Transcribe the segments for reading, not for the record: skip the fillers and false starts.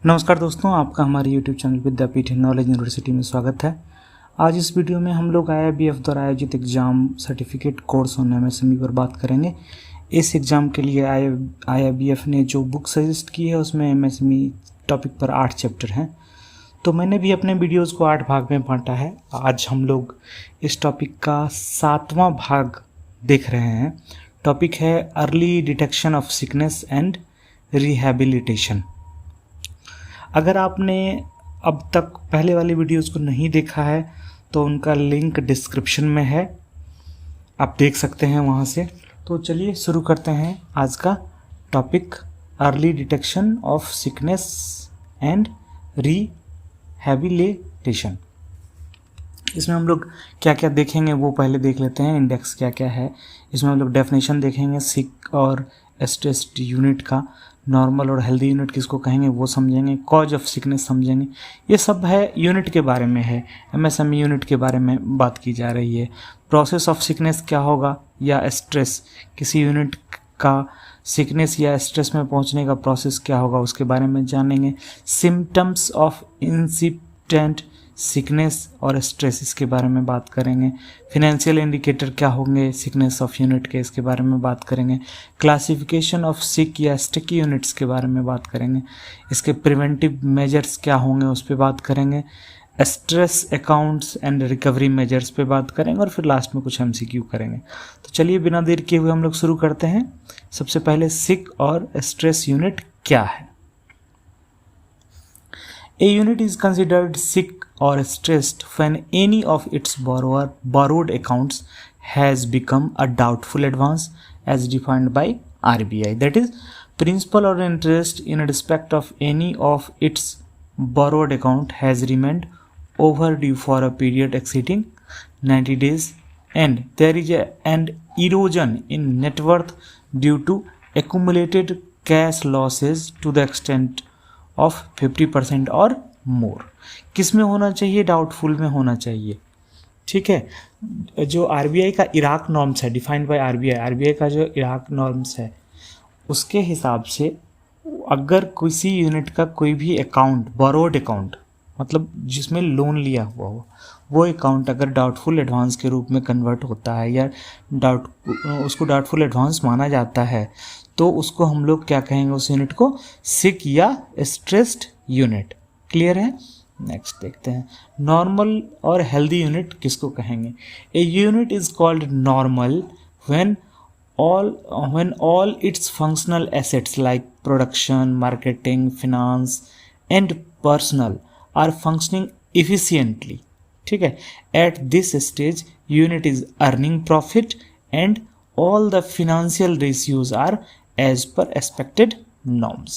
नमस्कार दोस्तों, आपका हमारे YouTube चैनल विद्यापीठ नॉलेज यूनिवर्सिटी में स्वागत है। आज इस वीडियो में हम लोग IIBF द्वारा आयोजित exam certificate course on MSME पर बात करेंगे। इस एग्ज़ाम के लिए IIBF ने जो बुक सजेस्ट की है उसमें MSME टॉपिक पर 8 चैप्टर हैं। तो मैंने भी अपने वीडियोज़ को 8 भाग में बांटा है। आज हम लोग इस टॉपिक का 7वां भाग देख रहे हैं। टॉपिक है early detection of sickness and rehabilitation. अगर आपने अब तक पहले वाली वीडियोज़ को नहीं देखा है तो उनका लिंक डिस्क्रिप्शन में है, आप देख सकते हैं वहाँ से। तो चलिए शुरू करते हैं आज का topic, early detection of sickness and rehabilitation. इसमें हम लोग क्या क्या देखेंगे वो पहले देख लेते हैं। इंडेक्स क्या क्या है इसमें हम लोग डेफिनेशन देखेंगे, सिक और स्ट्रेस्ड यूनिट का, नॉर्मल और हेल्दी यूनिट किसको कहेंगे वो समझेंगे, कॉज ऑफ सिकनेस समझेंगे। ये सब है यूनिट के बारे में है, MSME यूनिट के बारे में बात की जा रही है। प्रोसेस ऑफ सिकनेस क्या होगा या स्ट्रेस, किसी यूनिट का सिकनेस या स्ट्रेस में पहुंचने का प्रोसेस क्या होगा उसके बारे में जानेंगे। सिम्टम्स ऑफ इंसिपिडेंट सिकनेस और स्ट्रेस, इसके बारे में बात करेंगे। फिनेंशियल इंडिकेटर क्या होंगे सिकनेस ऑफ यूनिट के, इसके बारे में बात करेंगे। क्लासिफिकेशन ऑफ सिक या स्टिकी यूनिट्स के बारे में बात करेंगे। इसके प्रिवेंटिव मेजर्स क्या होंगे उस पर बात करेंगे। Stress accounts and recovery measures पे बात करेंगे और फिर लास्ट में कुछ MCQ करेंगे। तो चलिए बिना देर किए हुए हम लोग शुरू करते हैं। सबसे पहले सिक और स्ट्रेस यूनिट क्या है। A unit is considered sick or stressed when any of its borrowed accounts has become a doubtful advance as defined by RBI. That is, principal or interest in respect of any of its borrowed account has remained overdue for a period exceeding 90 days and there is an erosion in net worth due to accumulated cash losses to the extent of 50% और मोर। किस में होना चाहिए? Doubtful में होना चाहिए। ठीक है, जो RBI का इराक नॉर्म्स है, डिफाइंड बाय RBI का जो इराक नॉर्म्स है उसके हिसाब से अगर किसी यूनिट का कोई भी अकाउंट, बोरोड अकाउंट मतलब जिसमें लोन लिया हुआ हो, वो अकाउंट अगर डाउटफुल एडवांस के रूप में कन्वर्ट होता है या उसको डाउटफुल एडवांस माना जाता है तो उसको हम लोग क्या कहेंगे, उस यूनिट को सिक या स्ट्रेस्ड यूनिट। क्लियर है? नेक्स्ट देखते हैं, नॉर्मल और हेल्दी यूनिट किसको कहेंगे। A unit is called normal when all its functional assets like production, marketing, finance and personnel are functioning efficiently. ठीक है, at this stage unit is earning profit and all the financial ratios are as per expected norms.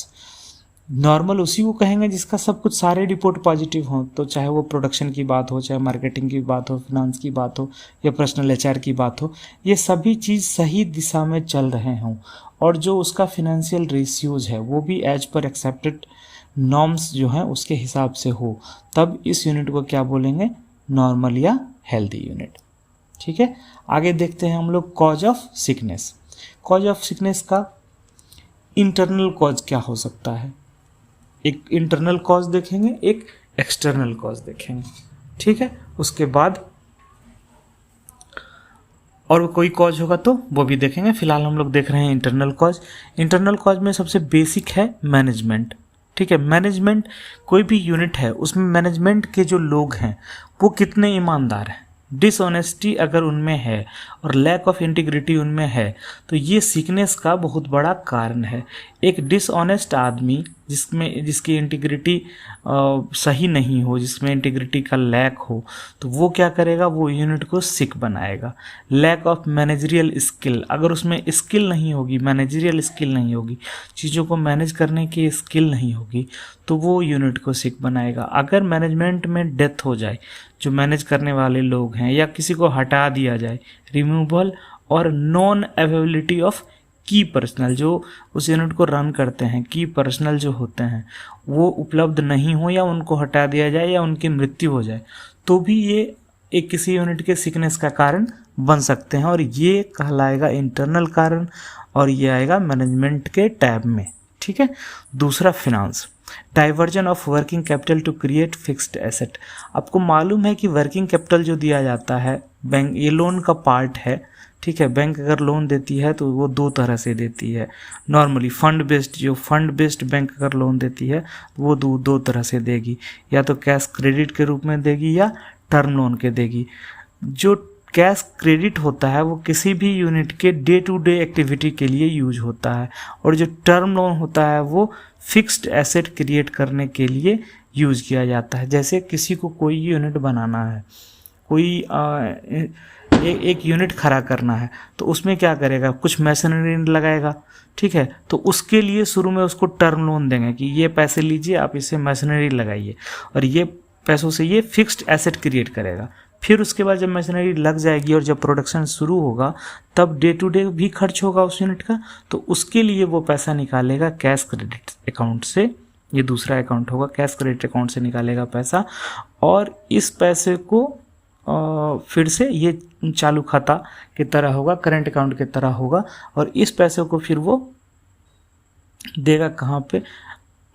Normal उसी को कहेंगे जिसका सब कुछ सारे report positive हों, तो चाहे वो प्रोडक्शन की बात हो, चाहे मार्केटिंग की बात हो, फिनांस की बात हो या पर्सनल HR की बात हो, ये सभी चीज़ सही दिशा में चल रहे हों और जो उसका फिनेंशियल रेशियोज है वो भी एज पर एक्सेप्टेड नॉर्म्स जो हैं उसके हिसाब से हो, तब इस यूनिट को क्या बोलेंगे, नॉर्मल या हेल्दी यूनिट। ठीक है, आगे देखते हैं हम लोग cause of sickness. Cause of sickness का इंटरनल कॉज क्या हो सकता है, एक इंटरनल कॉज देखेंगे, एक एक्सटर्नल कॉज देखेंगे। ठीक है, उसके बाद और कोई कॉज होगा तो वो भी देखेंगे। फिलहाल हम लोग देख रहे हैं इंटरनल कॉज। इंटरनल कॉज में सबसे बेसिक है मैनेजमेंट। ठीक है, मैनेजमेंट, कोई भी यूनिट है उसमें मैनेजमेंट के जो लोग हैं वो कितने ईमानदार हैं। डिसऑनेस्टी अगर उनमें है और लैक ऑफ इंटीग्रिटी उनमें है तो ये सिकनेस का बहुत बड़ा कारण है। एक डिसऑनेस्ट आदमी जिसकी इंटीग्रिटी सही नहीं हो, जिसमें इंटीग्रिटी का लैक हो, तो वो क्या करेगा, वो यूनिट को सिक बनाएगा। लैक ऑफ मैनेजरियल स्किल, अगर उसमें स्किल नहीं होगी, मैनेजरियल स्किल नहीं होगी, चीज़ों को मैनेज करने की स्किल नहीं होगी, तो वो यूनिट को सिक बनाएगा। अगर मैनेजमेंट में डेथ हो जाए, जो मैनेज करने वाले लोग हैं, या किसी को हटा दिया जाए, रिमूवल और नॉन अवेलेबिलिटी ऑफ की पर्सनल, जो उस यूनिट को रन करते हैं, की पर्सनल जो होते हैं वो उपलब्ध नहीं हो या उनको हटा दिया जाए या उनकी मृत्यु हो जाए, तो भी ये एक किसी यूनिट के सिकनेस का कारण बन सकते हैं और ये कहलाएगा इंटरनल कारण और ये आएगा मैनेजमेंट के टैब में। ठीक है, दूसरा finance. Diversion of working capital to create fixed asset. आपको मालूम है कि वर्किंग कैपिटल जो दिया जाता है बैंक, ये लोन का पार्ट है, ठीक है। बैंक अगर लोन देती है तो वो दो तरह से देती है नॉर्मली। फंड बेस्ड बैंक अगर लोन देती है वो दो तरह से देगी, या तो कैश क्रेडिट के रूप में देगी या टर्म लोन के देगी। जो कैश क्रेडिट होता है वो किसी भी यूनिट के डे टू डे एक्टिविटी के लिए यूज होता है, और जो टर्म लोन होता है वो फिक्स्ड एसेट क्रिएट करने के लिए यूज किया जाता है। जैसे किसी को कोई यूनिट बनाना है, कोई एक यूनिट खड़ा करना है, तो उसमें क्या करेगा, कुछ मशीनरी लगाएगा, ठीक है। तो उसके लिए शुरू में उसको टर्म लोन देंगे कि ये पैसे लीजिए, आप इसे मशीनरी लगाइए, और ये पैसों से ये फिक्स्ड एसेट क्रिएट करेगा। फिर उसके बाद जब मशीनरी लग जाएगी और जब प्रोडक्शन शुरू होगा तब डे टू डे भी खर्च होगा उस यूनिट का, तो उसके लिए वो पैसा निकालेगा कैश क्रेडिट अकाउंट से। ये दूसरा अकाउंट होगा, कैश क्रेडिट अकाउंट से निकालेगा पैसा, और इस पैसे को फिर से ये चालू खाता की तरह होगा, करंट अकाउंट की तरह होगा, और इस पैसे को फिर वो देगा कहाँ पे,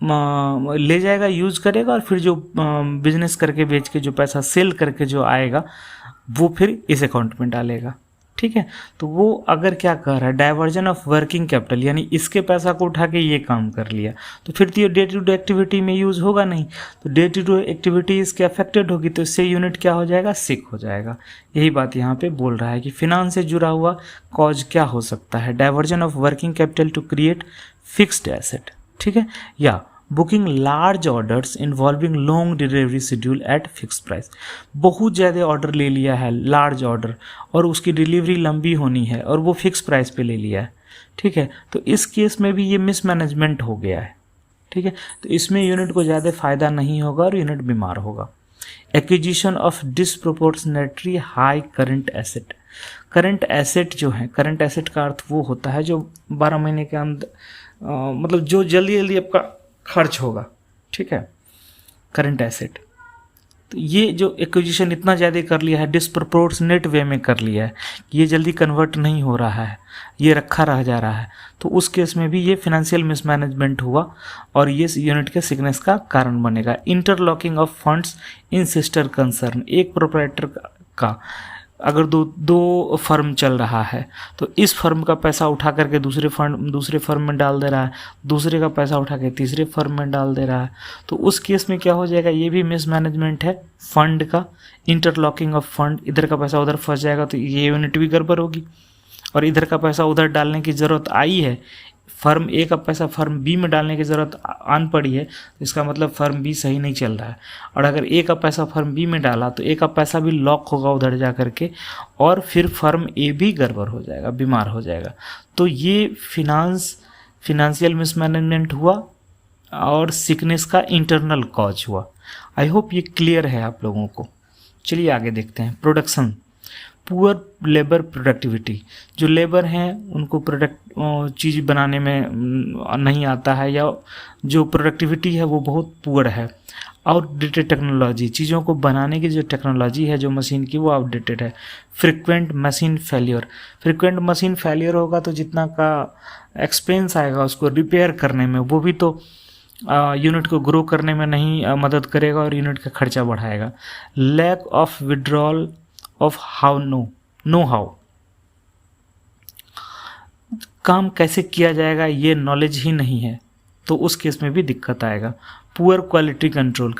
ले जाएगा, यूज करेगा, और फिर जो बिजनेस करके बेच के जो पैसा सेल करके जो आएगा वो फिर इस अकाउंट में डालेगा, ठीक है। तो वो अगर क्या कर रहा है, डाइवर्जन ऑफ वर्किंग कैपिटल, यानी इसके पैसा को उठा के ये काम कर लिया, तो फिर तो ये डे टू डे एक्टिविटी में यूज होगा नहीं, तो डे टू डे एक्टिविटी इसके अफेक्टेड होगी, तो इससे यूनिट क्या हो जाएगा, सिक हो जाएगा। यही बात यहाँ पे बोल रहा है कि फिनांस से जुड़ा हुआ कॉज क्या हो सकता है, diversion of working capital to create fixed asset, ठीक है, या booking large orders involving long delivery schedule at fix price. बहुत ज़्यादा ऑर्डर ले लिया है, लार्ज ऑर्डर, और उसकी डिलीवरी लंबी होनी है, और वो फिक्स प्राइस पे ले लिया है, ठीक है। तो इस केस में भी ये मिसमैनेजमेंट हो गया है, ठीक है। तो इसमें यूनिट को ज़्यादा फायदा नहीं होगा और यूनिट बीमार होगा। Acquisition of disproportionately high current asset. Current asset जो है, करंट एसेट का अर्थ वो होता है जो 12 महीने के अंदर मतलब जो जल्दी जल्दी आपका खर्च होगा, ठीक है, करंट एसेट। तो ये जो एक्विजिशन इतना ज़्यादा कर लिया है, डिसप्रोपोर्शनेट वे में कर लिया है, ये जल्दी कन्वर्ट नहीं हो रहा है, ये रखा रह जा रहा है, तो उस केस में भी ये फिनेंशियल मिसमैनेजमेंट हुआ और ये यूनिट के सिकनेस का कारण बनेगा। Interlocking of funds in sister concern. एक प्रोप्राइटर का अगर दो फर्म चल रहा है, तो इस फर्म का पैसा उठा करके दूसरे फर्म में डाल दे रहा है, दूसरे का पैसा उठा के तीसरे फर्म में डाल दे रहा है, तो उस केस में क्या हो जाएगा, ये भी मिसमैनेजमेंट है फंड का, इंटरलॉकिंग ऑफ फंड। इधर का पैसा उधर फंस जाएगा तो ये यूनिट भी गड़बड़ होगी, और इधर का पैसा उधर डालने की ज़रूरत आई है, फर्म ए का पैसा फर्म बी में डालने की ज़रूरत आन पड़ी है, तो इसका मतलब फर्म बी सही नहीं चल रहा है। और अगर ए का पैसा फर्म बी में डाला तो ए का पैसा भी लॉक होगा उधर जा करके, और फिर फर्म ए भी गड़बड़ हो जाएगा, बीमार हो जाएगा। तो ये फिनेंशियल मिसमैनेजमेंट हुआ और सिकनेस का इंटरनल कॉज हुआ। आई होप ये क्लियर है आप लोगों को। चलिए आगे देखते हैं। Production, poor labour productivity. जो लेबर हैं उनको चीज़ बनाने में नहीं आता है, या जो प्रोडक्टिविटी है वो बहुत पुअर है। आउटडेटेड टेक्नोलॉजी, चीज़ों को बनाने की जो टेक्नोलॉजी है जो मशीन की, वो आउटडेटेड है। Frequent machine failure, frequent machine failure होगा तो जितना का एक्सपेंस आएगा उसको रिपेयर करने में, वो भी तो यूनिट को ग्रो करने में नहीं मदद करेगा और यूनिट का खर्चा बढ़ाएगा। Lack of withdrawal of know how, काम कैसे किया जाएगा ये नॉलेज ही नहीं है, तो उस केस में भी दिक्कत आएगा। पुअर क्वालिटी कंट्रोल,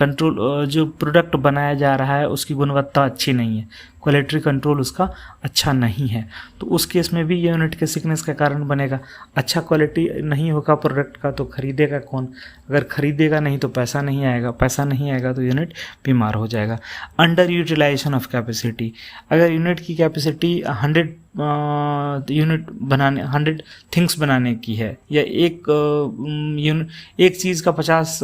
जो प्रोडक्ट बनाया जा रहा है उसकी गुणवत्ता अच्छी नहीं है, क्वालिटी कंट्रोल उसका अच्छा नहीं है, तो उस केस में भी ये यूनिट के सिकनेस का कारण बनेगा। अच्छा क्वालिटी नहीं होगा प्रोडक्ट का तो खरीदेगा कौन, अगर खरीदेगा नहीं तो पैसा नहीं आएगा, पैसा नहीं आएगा तो यूनिट बीमार हो जाएगा। अंडर यूटिलाइजेशन ऑफ कैपेसिटी, अगर यूनिट की कैपेसिटी 100 थिंग्स बनाने की है, या एक चीज़ का 50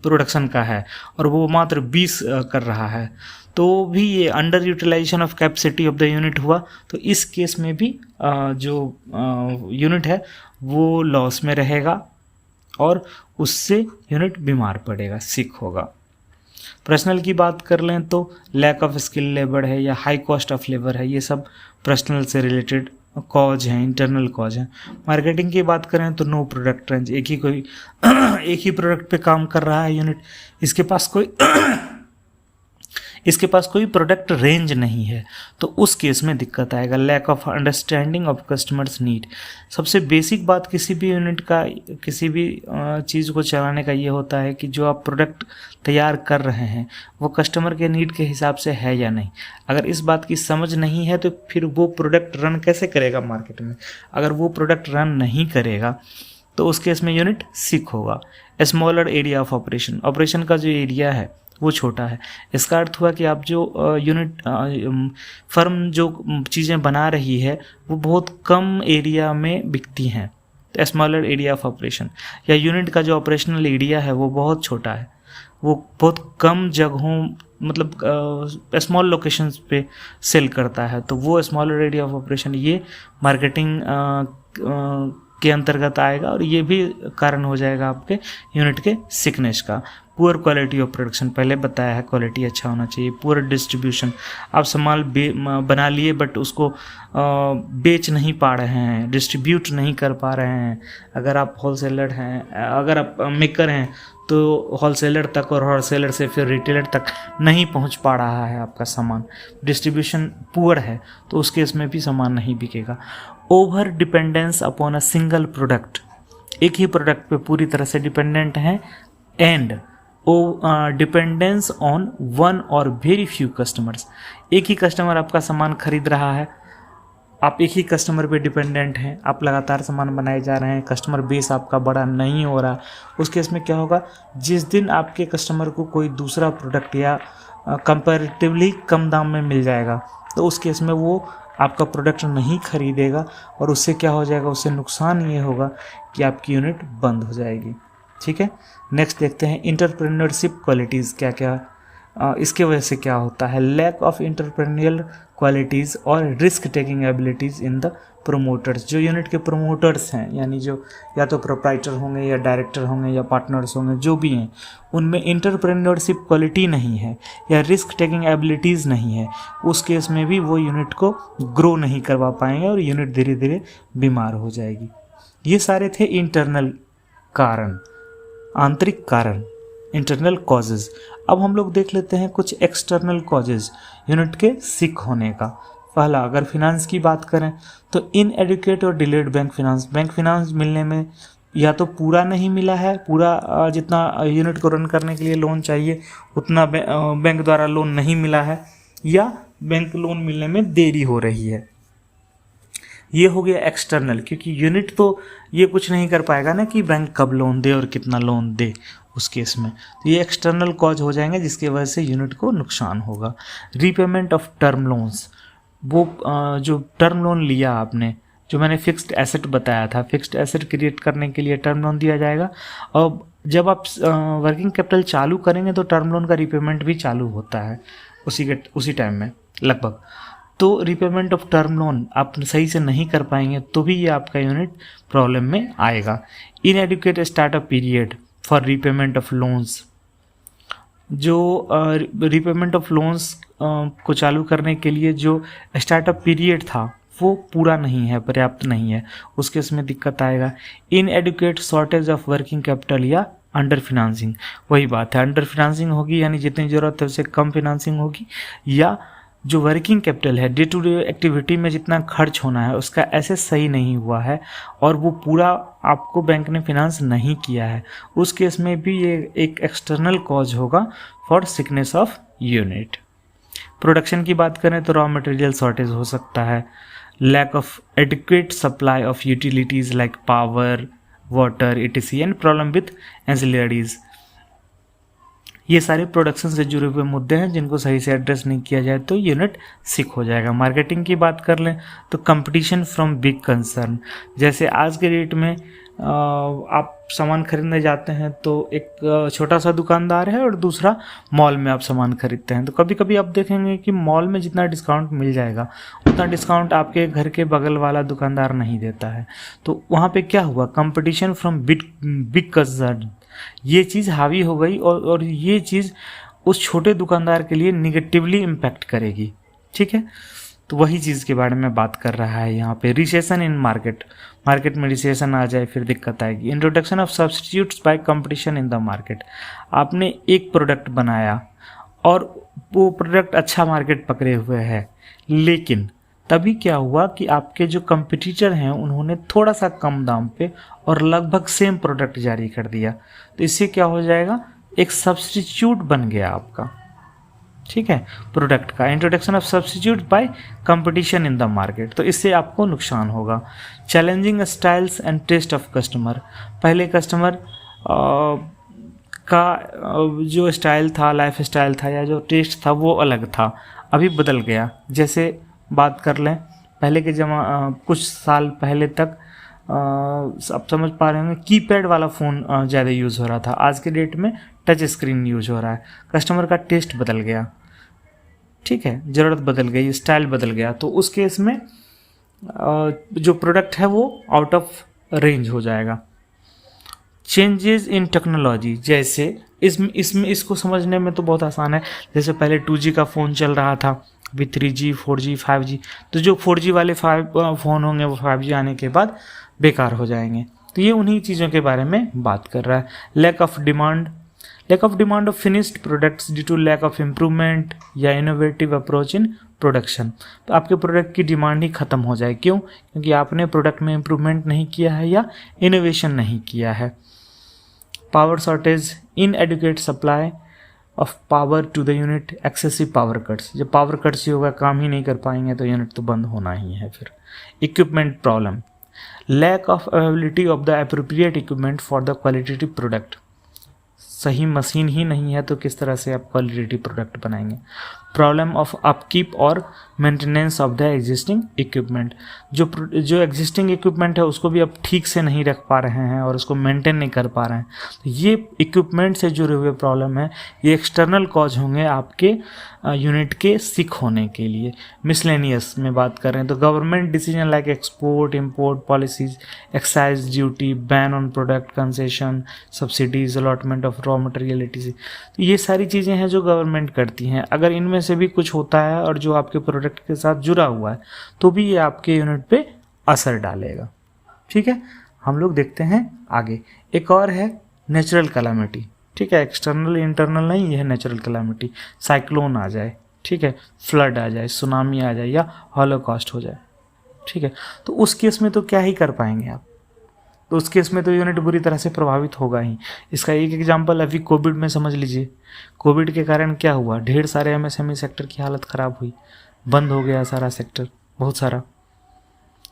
प्रोडक्शन का है और वो मात्र 20 कर रहा है, तो भी ये under utilization of capacity of the unit हुआ। तो इस केस में भी जो यूनिट है वो लॉस में रहेगा और उससे यूनिट बीमार पड़ेगा, सिक होगा। पर्सनल की बात कर लें तो लैक ऑफ स्किल लेबर है या हाई कॉस्ट ऑफ लेबर है, ये सब पर्सनल से रिलेटेड कॉज हैं, इंटरनल कॉज हैं। मार्केटिंग की बात करें तो नो प्रोडक्ट रेंज, एक ही प्रोडक्ट पे काम कर रहा है यूनिट, इसके पास कोई प्रोडक्ट रेंज नहीं है, तो उस केस में दिक्कत आएगा। Lack of understanding of customers need, सबसे बेसिक बात किसी भी यूनिट का, किसी भी चीज़ को चलाने का ये होता है कि जो आप प्रोडक्ट तैयार कर रहे हैं वो कस्टमर के नीड के हिसाब से है या नहीं। अगर इस बात की समझ नहीं है तो फिर वो प्रोडक्ट रन कैसे करेगा मार्केट में। अगर वो प्रोडक्ट रन नहीं करेगा तो उस केस में यूनिट सिक होगा। Smaller area of operation, operation का जो एरिया है वो छोटा है। इसका अर्थ हुआ कि आप जो फर्म जो चीज़ें बना रही है वो बहुत कम एरिया में बिकती हैं, तो स्मॉलर एरिया ऑफ ऑपरेशन, या यूनिट का जो ऑपरेशनल एरिया है वो बहुत छोटा है, वो बहुत कम जगहों मतलब स्मॉल लोकेशंस पे सेल करता है, तो वो स्मॉलर एरिया ऑफ ऑपरेशन ये मार्केटिंग के अंतर्गत आएगा और ये भी कारण हो जाएगा आपके यूनिट के सिकनेस का। पुअर क्वालिटी ऑफ प्रोडक्शन, पहले बताया है क्वालिटी अच्छा होना चाहिए। पुअर डिस्ट्रीब्यूशन, आप सामान बना लिए बट उसको बेच नहीं पा रहे हैं, डिस्ट्रीब्यूट नहीं कर पा रहे हैं। अगर आप होलसेलर हैं, अगर आप मेकर हैं तो होलसेलर तक, और होलसेलर से फिर रिटेलर तक नहीं पहुंच पा रहा है आपका सामान, डिस्ट्रीब्यूशन पुअर है, तो उस केस में भी सामान नहीं बिकेगा। Over dependence upon a single product, एक ही प्रोडक्ट पे पूरी तरह से डिपेंडेंट हैं। एंड डिपेंडेंस ऑन वन और वेरी फ्यू कस्टमर्स, एक ही कस्टमर आपका सामान खरीद रहा है, आप एक ही कस्टमर पे डिपेंडेंट हैं, आप लगातार सामान बनाए जा रहे हैं, कस्टमर बेस आपका बड़ा नहीं हो रहा, उस केस में क्या होगा, जिस दिन आपके कस्टमर को कोई दूसरा प्रोडक्ट या कंपैरेटिवली कम दाम में मिल जाएगा तो उस केस में वो आपका प्रोडक्ट नहीं खरीदेगा, और उससे क्या हो जाएगा, उससे नुकसान ये होगा कि आपकी यूनिट बंद हो जाएगी। ठीक है, नेक्स्ट देखते हैं इंटरप्रेन्योरशिप क्वालिटीज़ क्या क्या इसके वजह से क्या होता है। लैक ऑफ इंटरप्रेन्योरियल क्वालिटीज़ और risk taking abilities in the promoters, जो यूनिट के प्रोमोटर्स हैं, यानी जो या तो प्रोप्राइटर होंगे या डायरेक्टर होंगे या पार्टनर्स होंगे, जो भी हैं, उनमें इंटरप्रेन्योरशिप क्वालिटी नहीं है या रिस्क टेकिंग एबिलिटीज़ नहीं है, उस केस में भी वो यूनिट को ग्रो नहीं करवा पाएंगे और यूनिट धीरे धीरे बीमार हो जाएगी। ये सारे थे इंटरनल कारण, आंतरिक कारण, इंटरनल कॉजेज़। अब हम लोग देख लेते हैं कुछ एक्सटर्नल कॉजेज़ यूनिट के सिक होने का। पहला, अगर फिनांस की बात करें तो इनएडुकेट और डिलेड बैंक फिनांस मिलने में या तो पूरा नहीं मिला है, पूरा जितना यूनिट को रन करने के लिए लोन चाहिए उतना बैंक द्वारा लोन नहीं मिला है, या बैंक लोन मिलने में देरी हो रही है। ये हो गया एक्सटर्नल, क्योंकि यूनिट तो ये कुछ नहीं कर पाएगा ना कि बैंक कब लोन दे और कितना लोन दे उस केस में, तो ये एक्सटर्नल कॉज हो जाएंगे जिसकी वजह से यूनिट को नुकसान होगा। रीपेमेंट ऑफ टर्म लोन्स, वो जो टर्म लोन लिया आपने, जो मैंने फिक्स्ड एसेट बताया था, फिक्स्ड एसेट क्रिएट करने के लिए टर्म लोन दिया जाएगा, और जब आप वर्किंग कैपिटल चालू करेंगे तो टर्म लोन का रीपेमेंट भी चालू होता है उसी टाइम में लगभग। तो रीपेमेंट ऑफ टर्म लोन आप सही से नहीं कर पाएंगे तो भी ये आपका यूनिट प्रॉब्लम में आएगा। Inadequate startup period for repayment of loans, जो रीपेमेंट ऑफ लोन्स को चालू करने के लिए जो स्टार्टअप पीरियड था वो पूरा नहीं है, पर्याप्त नहीं है, उस केस में दिक्कत आएगा। Inadequate shortage of working capital या अंडर फिनांसिंग, वही बात है, अंडर फिनांसिंग होगी यानी जितनी ज़रूरत है उससे कम फिनांसिंग होगी, या जो वर्किंग कैपिटल है, डे टू डे एक्टिविटी में जितना खर्च होना है उसका एसेस सही नहीं हुआ है और वो पूरा आपको बैंक ने फिनांस नहीं किया है, उस केस में भी ये एक एक्सटर्नल कॉज होगा for sickness of unit. Production की बात करें तो रॉ मटेरियल शॉर्टेज हो सकता है, lack of adequate supply of utilities like power, water, etc and problem with ancillaries. ये सारे प्रोडक्शन से जुड़े हुए मुद्दे हैं जिनको सही से एड्रेस नहीं किया जाए तो यूनिट सिक हो जाएगा। मार्केटिंग की बात कर लें तो कंपटीशन फ्रॉम बिग कंसर्न, जैसे आज के डेट में आप सामान खरीदने जाते हैं तो एक छोटा सा दुकानदार है और दूसरा मॉल में आप सामान खरीदते हैं, तो कभी कभी आप देखेंगे कि मॉल में जितना डिस्काउंट मिल जाएगा उतना डिस्काउंट आपके घर के बगल वाला दुकानदार नहीं देता है। तो वहाँ पे क्या हुआ, कंपटीशन फ्रॉम बिग कंसर्न, ये चीज़ हावी हो गई और ये चीज़ उस छोटे दुकानदार के लिए निगेटिवली इम्पैक्ट करेगी। ठीक है, तो वही चीज़ के बारे में बात कर रहा है यहाँ पे। रिसेशन इन मार्केट, मार्केट में रिसेशन आ जाए फिर दिक्कत आएगी। Introduction of substitutes by competition in the market, आपने एक प्रोडक्ट बनाया और वो प्रोडक्ट अच्छा मार्केट पकड़े हुए है, लेकिन तभी क्या हुआ कि आपके जो कंपटीटर हैं उन्होंने थोड़ा सा कम दाम पे और लगभग सेम प्रोडक्ट जारी कर दिया, तो इससे क्या हो जाएगा, एक सब्स्टिट्यूट बन गया आपका, ठीक है, प्रोडक्ट का। Introduction of substitute by competition in the market, तो इससे आपको नुकसान होगा। Challenging styles and taste of customer, पहले कस्टमर का जो स्टाइल था, लाइफ स्टाइल था या जो टेस्ट था वो अलग था, अभी बदल गया। जैसे बात कर लें पहले के कुछ साल पहले तक आप समझ पा रहे होंगे कीपैड वाला फ़ोन ज़्यादा यूज़ हो रहा था, आज के डेट में टच स्क्रीन यूज हो रहा है। कस्टमर का टेस्ट बदल गया, ठीक है, ज़रूरत बदल गई, स्टाइल बदल गया, तो उस केस में जो प्रोडक्ट है वो आउट ऑफ रेंज हो जाएगा। चेंजेस इन टेक्नोलॉजी, जैसे इसमें इसको समझने में तो बहुत आसान है। जैसे पहले 2G का फ़ोन चल रहा था, अभी 3G 4G 5G, तो जो 4G वाले फ़ोन होंगे वो 5G आने के बाद बेकार हो जाएंगे। तो ये उन्हीं चीज़ों के बारे में बात कर रहा है। Lack of demand of finished products due to lack of improvement या इनोवेटिव अप्रोच इन प्रोडक्शन, तो आपके प्रोडक्ट की डिमांड ही ख़त्म हो जाए। क्यों? क्योंकि आपने प्रोडक्ट में इम्प्रूवमेंट नहीं किया है या इनोवेशन नहीं किया है। Power shortage, inadequate supply of power to the unit, excessive power cuts, जब पावर कट्स ही होगा, काम ही नहीं कर पाएंगे तो यूनिट तो बंद होना ही है। फिर equipment problem, lack of availability of the appropriate equipment for the qualitative product, सही मशीन ही नहीं है तो किस तरह से आप क्वालिटेटिव प्रोडक्ट बनाएंगे। प्रॉब्लम ऑफ अपकीप और maintenance of the existing equipment, जो एग्जिस्टिंग इक्विपमेंट है उसको भी आप ठीक से नहीं रख पा रहे हैं और उसको मेंटेन नहीं कर पा रहे हैं, तो ये इक्विपमेंट से जुड़े हुए प्रॉब्लम है, ये एक्सटर्नल कॉज होंगे आपके यूनिट के सिक होने के लिए। मिसलेनियस में बात कर रहे हैं तो government decision like export import policies, excise duty, ban on product, concession, subsidies, allotment of raw material etc, तो ये सारी चीज़ें हैं जो गवर्नमेंट करती हैं। अगर इनमें से भी कुछ होता है और जो आपके प्रोडक्ट के साथ जुड़ा हुआ है तो भी ये आपके यूनिट पे असर डालेगा, ठीक है। हम लोग देखते हैं आगे। एक और है नेचुरल कैलामिटी, ठीक है, एक्सटर्नल इंटरनल नहीं, ये है नेचुरल कैलामिटी। साइक्लोन आ जाए, ठीक है, फ्लड आ जाए, सुनामी आ जाए या हॉलोकॉस्ट हो जाए, ठीक है, तो उस केस में तो क्या ही कर पाएंगे आप, तो उस केस में तो यूनिट बुरी तरह से प्रभावित होगा ही। इसका एक एग्जांपल अभी कोविड में समझ लीजिए। कोविड के कारण क्या हुआ, ढेर सारे MSME सेक्टर की हालत ख़राब हुई, बंद हो गया सारा सेक्टर, बहुत सारा।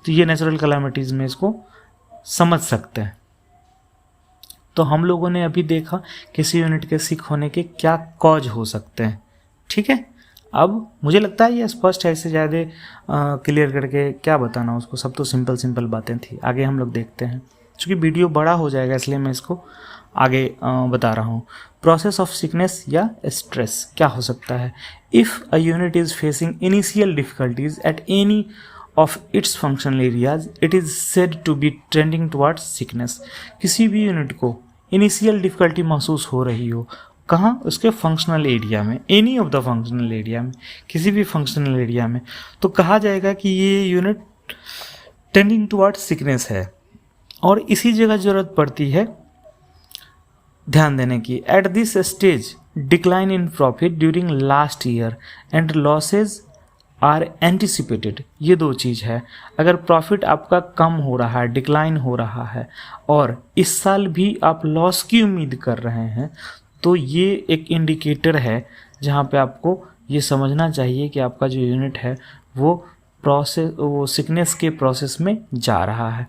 तो ये नेचुरल कैलामिटीज़ में इसको समझ सकते हैं। तो हम लोगों ने अभी देखा किसी यूनिट के सिक होने के क्या कॉज हो सकते हैं, ठीक है। अब मुझे लगता है ये स्पष्ट है, इससे ज़्यादा क्लियर करके क्या बताना उसको, सब तो सिंपल बातें थी। आगे हम लोग देखते हैं, क्योंकि वीडियो बड़ा हो जाएगा इसलिए मैं इसको आगे बता रहा हूँ। प्रोसेस ऑफ सिकनेस या स्ट्रेस क्या हो सकता है। If a unit is facing initial difficulties at any of its functional areas, it is said to be trending towards sickness. किसी भी यूनिट को इनिशियल डिफ़िकल्टी महसूस हो रही हो, कहाँ, उसके फंक्शनल एरिया में, any of the functional area में, किसी भी फंक्शनल एरिया में, तो कहा जाएगा कि ये यूनिट टेंडिंग टुवर्ड्स सिकनेस है। और इसी जगह ज़रूरत पड़ती है ध्यान देने की। At this stage decline in profit during last year and losses are anticipated, ये दो चीज़ है। अगर प्रॉफिट आपका कम हो रहा है, डिक्लाइन हो रहा है, और इस साल भी आप लॉस की उम्मीद कर रहे हैं, तो ये एक इंडिकेटर है जहाँ पे आपको ये समझना चाहिए कि आपका जो यूनिट है वो सिकनेस के प्रोसेस में जा रहा है।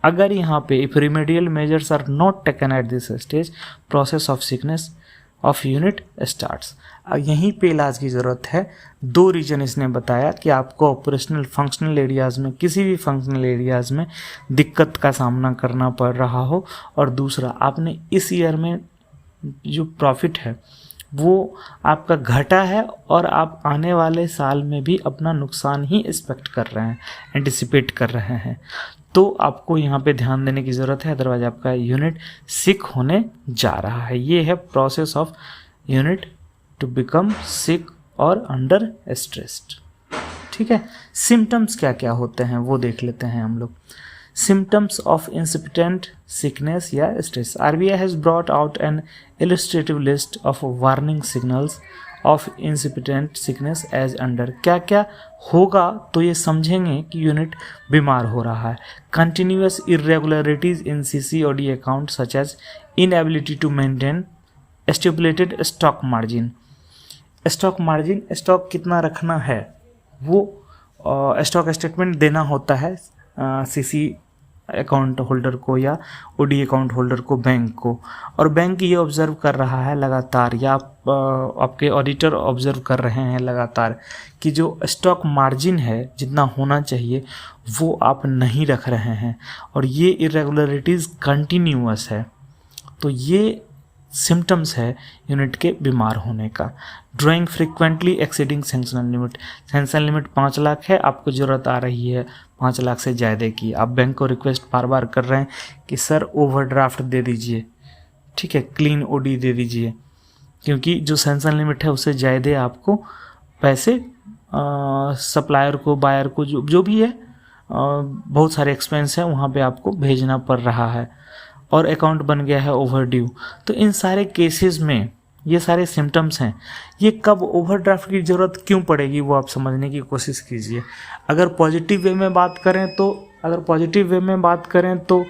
अगर यहाँ पे if remedial measures are not taken at this stage, process of sickness of unit starts. यहीं पे इलाज की ज़रूरत है। दो रीजन इसने बताया कि आपको ऑपरेशनल फंक्शनल एरियाज़ में, किसी भी फंक्शनल एरियाज़ में दिक्कत का सामना करना पड़ रहा हो, और दूसरा आपने इस ईयर में जो प्रॉफिट है वो आपका घटा है और आप आने वाले साल में भी अपना नुकसान ही एक्सपेक्ट कर रहे हैं, एंटिसिपेट कर रहे हैं, तो आपको यहाँ पे ध्यान देने की ज़रूरत है, अदरवाइज आपका यूनिट सिक होने जा रहा है। ये है process of unit to become sick और अंडर स्ट्रेस्ड। ठीक है। सिम्टम्स क्या क्या होते हैं वो देख लेते हैं हम लोग। सिम्टम्स ऑफ इंसिपिडेंट सिकनेस या stress. RBI has brought out an illustrative list of warning signals of incipient sickness as under. क्या क्या होगा तो ये समझेंगे कि यूनिट बीमार हो रहा है। Continuous irregularities in CC OD account such as inability to maintain stipulated stock margin. Stock margin, stock कितना रखना है वो स्टॉक स्टेटमेंट देना होता है सीसी अकाउंट होल्डर को या ओडी अकाउंट होल्डर को, बैंक को, और बैंक ये ऑब्जर्व कर रहा है लगातार या आपके ऑडिटर ऑब्जर्व कर रहे हैं लगातार कि जो स्टॉक मार्जिन है जितना होना चाहिए वो आप नहीं रख रहे हैं और ये इरेगुलरिटीज़ कंटिन्यूअस है। तो ये सिम्टम्स है यूनिट के बीमार होने का। Drawing frequently exceeding sanction limit. Sanction limit 5 lakh है, आपको ज़रूरत आ रही है 5 लाख से ज़्यादा की। आप बैंक को रिक्वेस्ट बार बार कर रहे हैं कि सर ओवरड्राफ्ट दे दीजिए, ठीक है, क्लीन ओडी दे दीजिए, क्योंकि जो सैंक्शन लिमिट है उससे ज़्यादा आपको पैसे सप्लायर को, बायर को, जो भी है, बहुत सारे एक्सपेंस है वहाँ पे आपको भेजना पड़ रहा है और अकाउंट बन गया है ओवरड्यू। तो इन सारे केसेस में ये सारे सिम्टम्स हैं। ये कब ओवरड्राफ्ट की ज़रूरत क्यों पड़ेगी वो आप समझने की कोशिश कीजिए। अगर पॉजिटिव वे में बात करें तो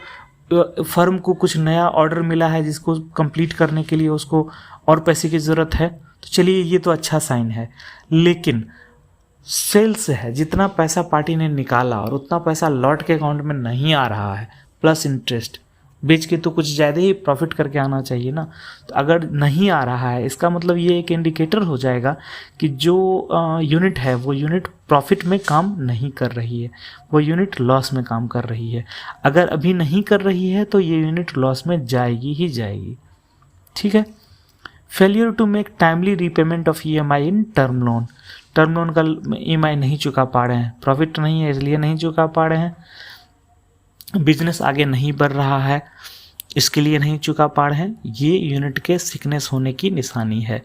फर्म को कुछ नया ऑर्डर मिला है जिसको कंप्लीट करने के लिए उसको और पैसे की ज़रूरत है, तो चलिए ये तो अच्छा साइन है। लेकिन सेल्स है, जितना पैसा पार्टी ने निकाला और उतना पैसा लौट के अकाउंट में नहीं आ रहा है, प्लस इंटरेस्ट, बेच के तो कुछ ज़्यादा ही प्रॉफिट करके आना चाहिए ना। तो अगर नहीं आ रहा है इसका मतलब ये एक इंडिकेटर हो जाएगा कि जो यूनिट है वो यूनिट प्रॉफिट में काम नहीं कर रही है, वो यूनिट लॉस में काम कर रही है। अगर अभी नहीं कर रही है तो ये यूनिट लॉस में जाएगी ही जाएगी, ठीक है। Failure to make timely repayment of EMI in term loan. Term loan का EMI नहीं चुका पा रहे हैं, प्रॉफिट नहीं है इसलिए नहीं चुका पा रहे हैं, बिजनेस आगे नहीं बढ़ रहा है इसके लिए नहीं चुका पा रहे हैं, ये यूनिट के सिकनेस होने की निशानी है।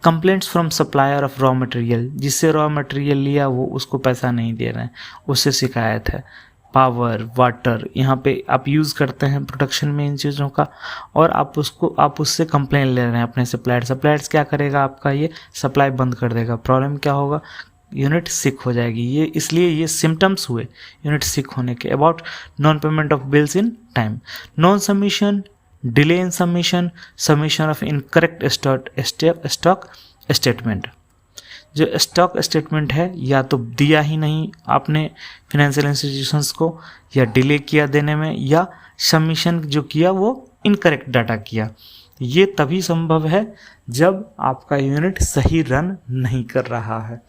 Complaints from supplier of raw material, जिससे रॉ मटेरियल लिया वो उसको पैसा नहीं दे रहे हैं, उससे शिकायत है। पावर, वाटर, यहाँ पे आप यूज़ करते हैं प्रोडक्शन में इन चीज़ों का और आप उससे कंप्लेंट ले रहे हैं अपने सप्लायर्स क्या करेगा, आपका ये सप्लाई बंद कर देगा। प्रॉब्लम क्या होगा, यूनिट सिक हो जाएगी। ये इसलिए ये सिम्टम्स हुए यूनिट सिक होने के। About non payment of bills in time, non submission, delay in submission, submission of incorrect stock statement. जो स्टॉक स्टेटमेंट है या तो दिया ही नहीं आपने फिनेंशियल इंस्टीट्यूशंस को, या डिले किया देने में, या सबमिशन जो किया वो इनकरेक्ट डाटा किया। ये तभी संभव है जब आपका यूनिट सही रन नहीं कर रहा है।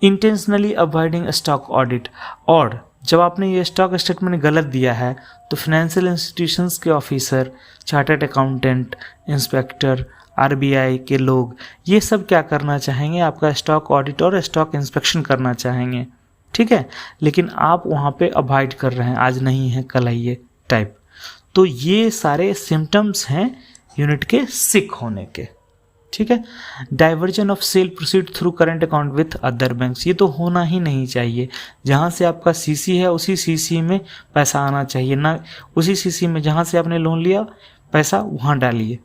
इंटेंशनली अवॉइडिंग स्टॉक ऑडिट, और जब आपने ये स्टॉक स्टेटमेंट गलत दिया है तो फिनेंशियल इंस्टीट्यूशंस के officer, chartered accountant, inspector, RBI के लोग, ये सब क्या करना चाहेंगे, आपका स्टॉक ऑडिट और स्टॉक इंस्पेक्शन करना चाहेंगे, ठीक है। लेकिन आप वहाँ पे अवॉइड कर रहे हैं, आज नहीं है कल आइए टाइप। तो ये सारे सिम्टम्स हैं यूनिट के सिक होने के, ठीक है। Diversion of cell proceed through current account with other banks, ये तो होना ही नहीं चाहिए। जहाँ से आपका सीसी है उसी सीसी में पैसा आना चाहिए, ना उसी सीसी में जहाँ से आपने लोन लिया पैसा वहाँ डालिए।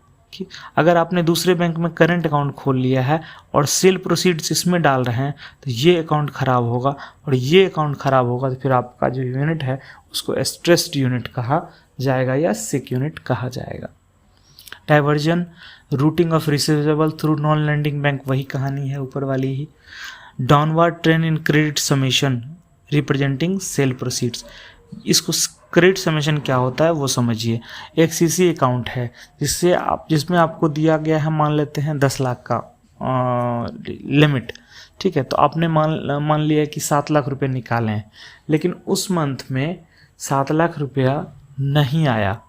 अगर आपने दूसरे बैंक में करंट अकाउंट खोल लिया है और सेल प्रोसीड्स इसमें डाल रहे हैं तो ये अकाउंट ख़राब होगा, और ये अकाउंट ख़राब होगा तो फिर आपका जो यूनिट है उसको स्ट्रेस्ड यूनिट कहा जाएगा या सिक यूनिट कहा जाएगा। Diversion, routing of receivable through non lending bank, वही कहानी है ऊपर वाली ही। Downward trend in credit summation representing sale proceeds, इसको क्रेडिट समेशन क्या होता है वो समझिए। एक सीसी अकाउंट है जिसमें आपको दिया गया है, मान लेते हैं 10 लाख का लिमिट, ठीक है। तो आपने मान लिया कि 7 लाख रुपए निकालें, लेकिन उस मंथ में 7 लाख रुपया नहीं आया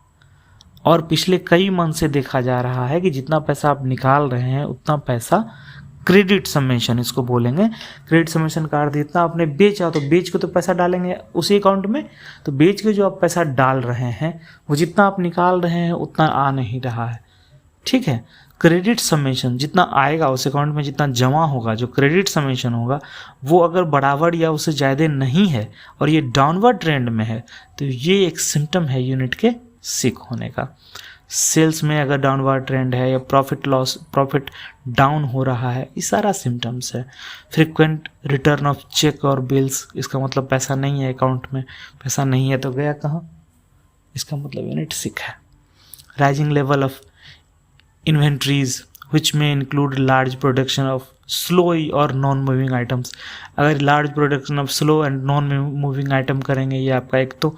और पिछले कई मंथ से देखा जा रहा है कि जितना पैसा आप निकाल रहे हैं उतना पैसा क्रेडिट समेशन इसको बोलेंगे। क्रेडिट समेशन का अर्थ इतना आपने बेचा, तो बेच के तो पैसा डालेंगे उसी अकाउंट में, तो बेच के जो आप पैसा डाल रहे हैं वो जितना आप निकाल रहे हैं उतना आ नहीं रहा है, ठीक है। क्रेडिट समेशन जितना आएगा उस अकाउंट में, जितना जमा होगा, जो क्रेडिट समेशन होगा वो अगर बराबर या उससे ज़्यादा नहीं है और ये डाउनवर्ड ट्रेंड में है तो ये एक सिम्टम है यूनिट के सिक होने का। सेल्स में अगर डाउनवर्ड ट्रेंड है या प्रॉफिट डाउन हो रहा है, ये सारा सिम्टम्स है। फ्रीक्वेंट रिटर्न ऑफ चेक और बिल्स, इसका मतलब पैसा नहीं है अकाउंट में, पैसा नहीं है तो गया कहाँ, इसका मतलब यूनिट सिक है। Rising level of inventories which may include large production of slow और नॉन मूविंग आइटम्स। अगर large production of slow and non moving item करेंगे ये आपका एक तो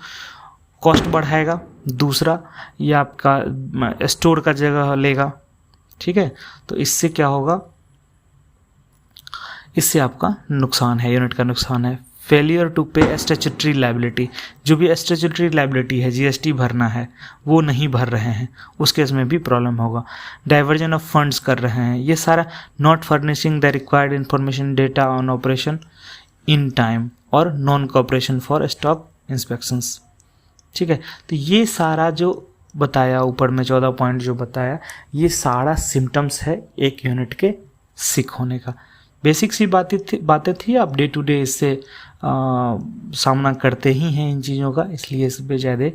कॉस्ट बढ़ाएगा, दूसरा ये आपका स्टोर का जगह लेगा, ठीक है। तो इससे क्या होगा, इससे आपका नुकसान है, यूनिट का नुकसान है। फेलियर टू पे स्टैट्यूटरी लायबिलिटी, जो भी स्टैट्यूटरी लायबिलिटी है, जीएसटी भरना है, वो नहीं भर रहे हैं, उस केस में भी प्रॉब्लम होगा। डाइवर्जन ऑफ फंड्स कर रहे हैं, ये सारा not furnishing the required information data on operation in time और non cooperation for stock inspections, ठीक है। तो ये सारा जो बताया ऊपर में 14 पॉइंट जो बताया, ये सारा सिम्टम्स है एक यूनिट के सिक होने का। बेसिक सी बातें थी, आप डे टू डे इससे सामना करते ही हैं इन चीज़ों का, इसलिए इस पर ज़्यादा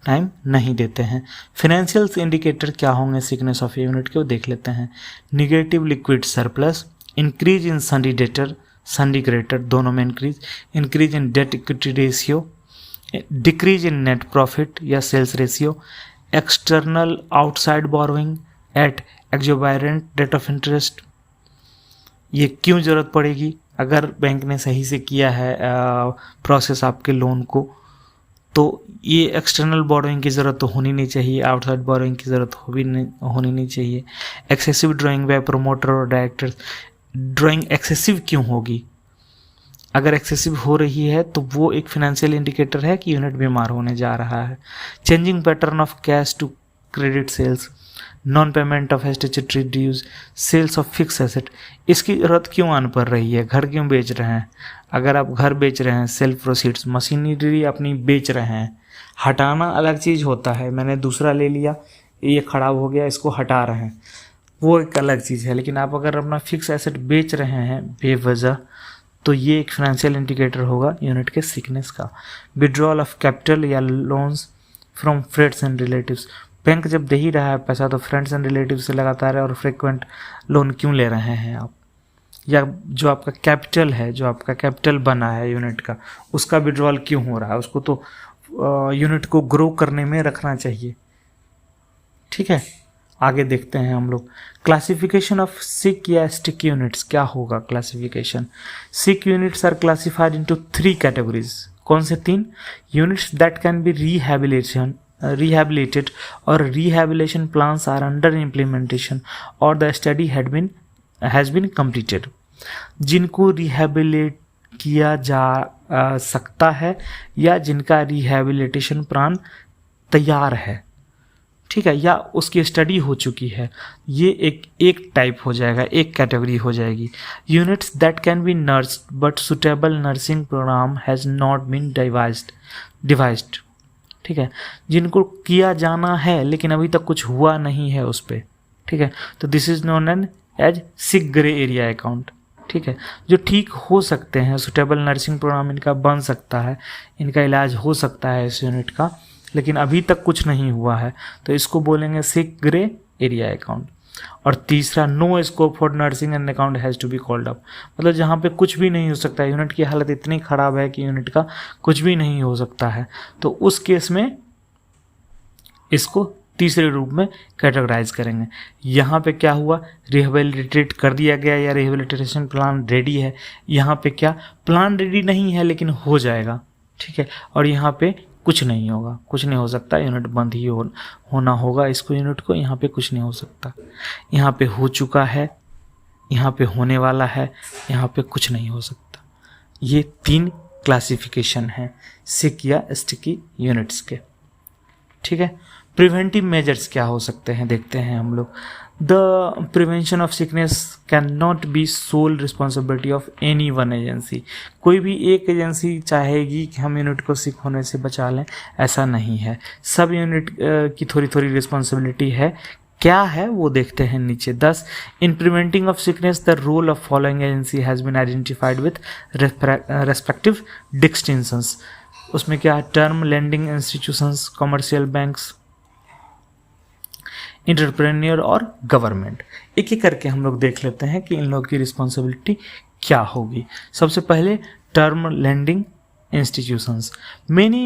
टाइम नहीं देते हैं। फिनेंशियल इंडिकेटर क्या होंगे सिकनेस ऑफ यूनिट के, वो देख लेते हैं। Negative liquid surplus, increase in sundry debtor, sundry creditor दोनों में increase in debt equity ratio, decrease in net profit या sales ratio, external outside borrowing at exorbitant rate of interest. ये क्यों ज़रूरत पड़ेगी, अगर बैंक ने सही से किया है प्रोसेस आपके लोन को, तो ये एक्सटर्नल बोरोइंग की ज़रूरत तो होनी नहीं चाहिए, आउटसाइड बोरोइंग की ज़रूरत होनी नहीं चाहिए। एक्सेसिव ड्राइंग बाय प्रोमोटर और डायरेक्टर्स, ड्राइंग एक्सेसिव क्यों होगी, अगर एक्सेसिव हो रही है तो वो एक फिनेंशियल इंडिकेटर है कि यूनिट बीमार होने जा रहा है। Changing pattern of cash to credit sales, non payment of statutory dues, sales of fix asset, इसकी ज़रूरत क्यों आन पड़ रही है, घर क्यों बेच रहे हैं। अगर आप घर बेच रहे हैं, सेल प्रोसीड्स, मशीनरी अपनी बेच रहे हैं, हटाना अलग चीज़ होता है, मैंने दूसरा ले लिया, ये ख़राब हो गया, इसको हटा रहे हैं, वो एक अलग चीज़ है। लेकिन आप अगर अपना फिक्स एसेट बेच रहे हैं बेवजह, तो ये एक फाइनेंशियल इंडिकेटर होगा यूनिट के सिकनेस का। विड्रॉल ऑफ कैपिटल या loans from friends and relatives, bank जब दे ही रहा है पैसा तो फ्रेंड्स एंड रिलेटिव से लगातार है, और फ्रिक्वेंट लोन क्यों ले रहे हैं आप, या जो आपका कैपिटल है, जो आपका कैपिटल बना है यूनिट का, उसका विड्रॉल क्यों हो रहा है, उसको तो यूनिट को ग्रो करने में रखना चाहिए, ठीक है। आगे देखते हैं हम लोग क्लासिफिकेशन ऑफ सिक या स्टिक यूनिट्स क्या होगा। Classification, sick units are classified into 3 categories. कौन से 3? Units that can be rehabilitated or rehabilitation plans are under implementation or the study has been completed, जिनको रिहेबिलिट किया जा सकता है या जिनका रिहेबिलिटेशन प्लान तैयार है, ठीक है, या उसकी स्टडी हो चुकी है, ये एक टाइप हो जाएगा, एक कैटेगरी हो जाएगी। Units that can be nursed but suitable nursing program has not been devised, ठीक है, जिनको किया जाना है लेकिन अभी तक कुछ हुआ नहीं है उस पर, ठीक है, तो this is known as sick grey area account, ठीक है, जो ठीक हो सकते हैं, सुटेबल नर्सिंग प्रोग्राम इनका बन सकता है, इनका इलाज हो सकता है इस यूनिट का, लेकिन अभी तक कुछ नहीं हुआ है, तो इसको बोलेंगे सिक ग्रे एरिया अकाउंट। और तीसरा, no scope for nursing and account has to be called up, मतलब जहाँ पे कुछ भी नहीं हो सकता, यूनिट की हालत इतनी ख़राब है कि यूनिट का कुछ भी नहीं हो सकता है, तो उस केस में इसको तीसरे रूप में कैटेगराइज करेंगे। यहाँ पे क्या हुआ, रिहेबिलिटेट कर दिया गया या रिहेबिलिटेशन प्लान रेडी है, यहाँ पे क्या प्लान रेडी नहीं है लेकिन हो जाएगा, ठीक है, और यहाँ पे कुछ नहीं होगा, कुछ नहीं हो सकता, यूनिट बंद ही होना होगा इसको, यूनिट को, यहाँ पे कुछ नहीं हो सकता, यहाँ पे हो चुका है, यहाँ पे होने वाला है, यहाँ पे कुछ नहीं हो सकता। ये 3 क्लासिफिकेशन हैं सिक या स्टिकी यूनिट्स के, ठीक है। प्रिवेंटिव मेजर्स क्या हो सकते हैं देखते हैं हम लोग। The prevention of sickness can not be sole responsibility of any one agency, कोई भी एक एजेंसी चाहेगी कि हम यूनिट को सिक होने से बचा लें, ऐसा नहीं है, सब यूनिट की थोड़ी थोड़ी रिस्पॉन्सिबिलिटी है क्या है वो देखते हैं नीचे। 10 in preventing of sickness the role of following agency has been identified with respective distinctions. उसमें क्या है, term lending institutions, commercial banks, entrepreneur और गवर्नमेंट। एक एक करके हम लोग देख लेते हैं कि इन लोगों की रिस्पॉन्सिबिलिटी क्या होगी। सबसे पहले term lending institutions. Many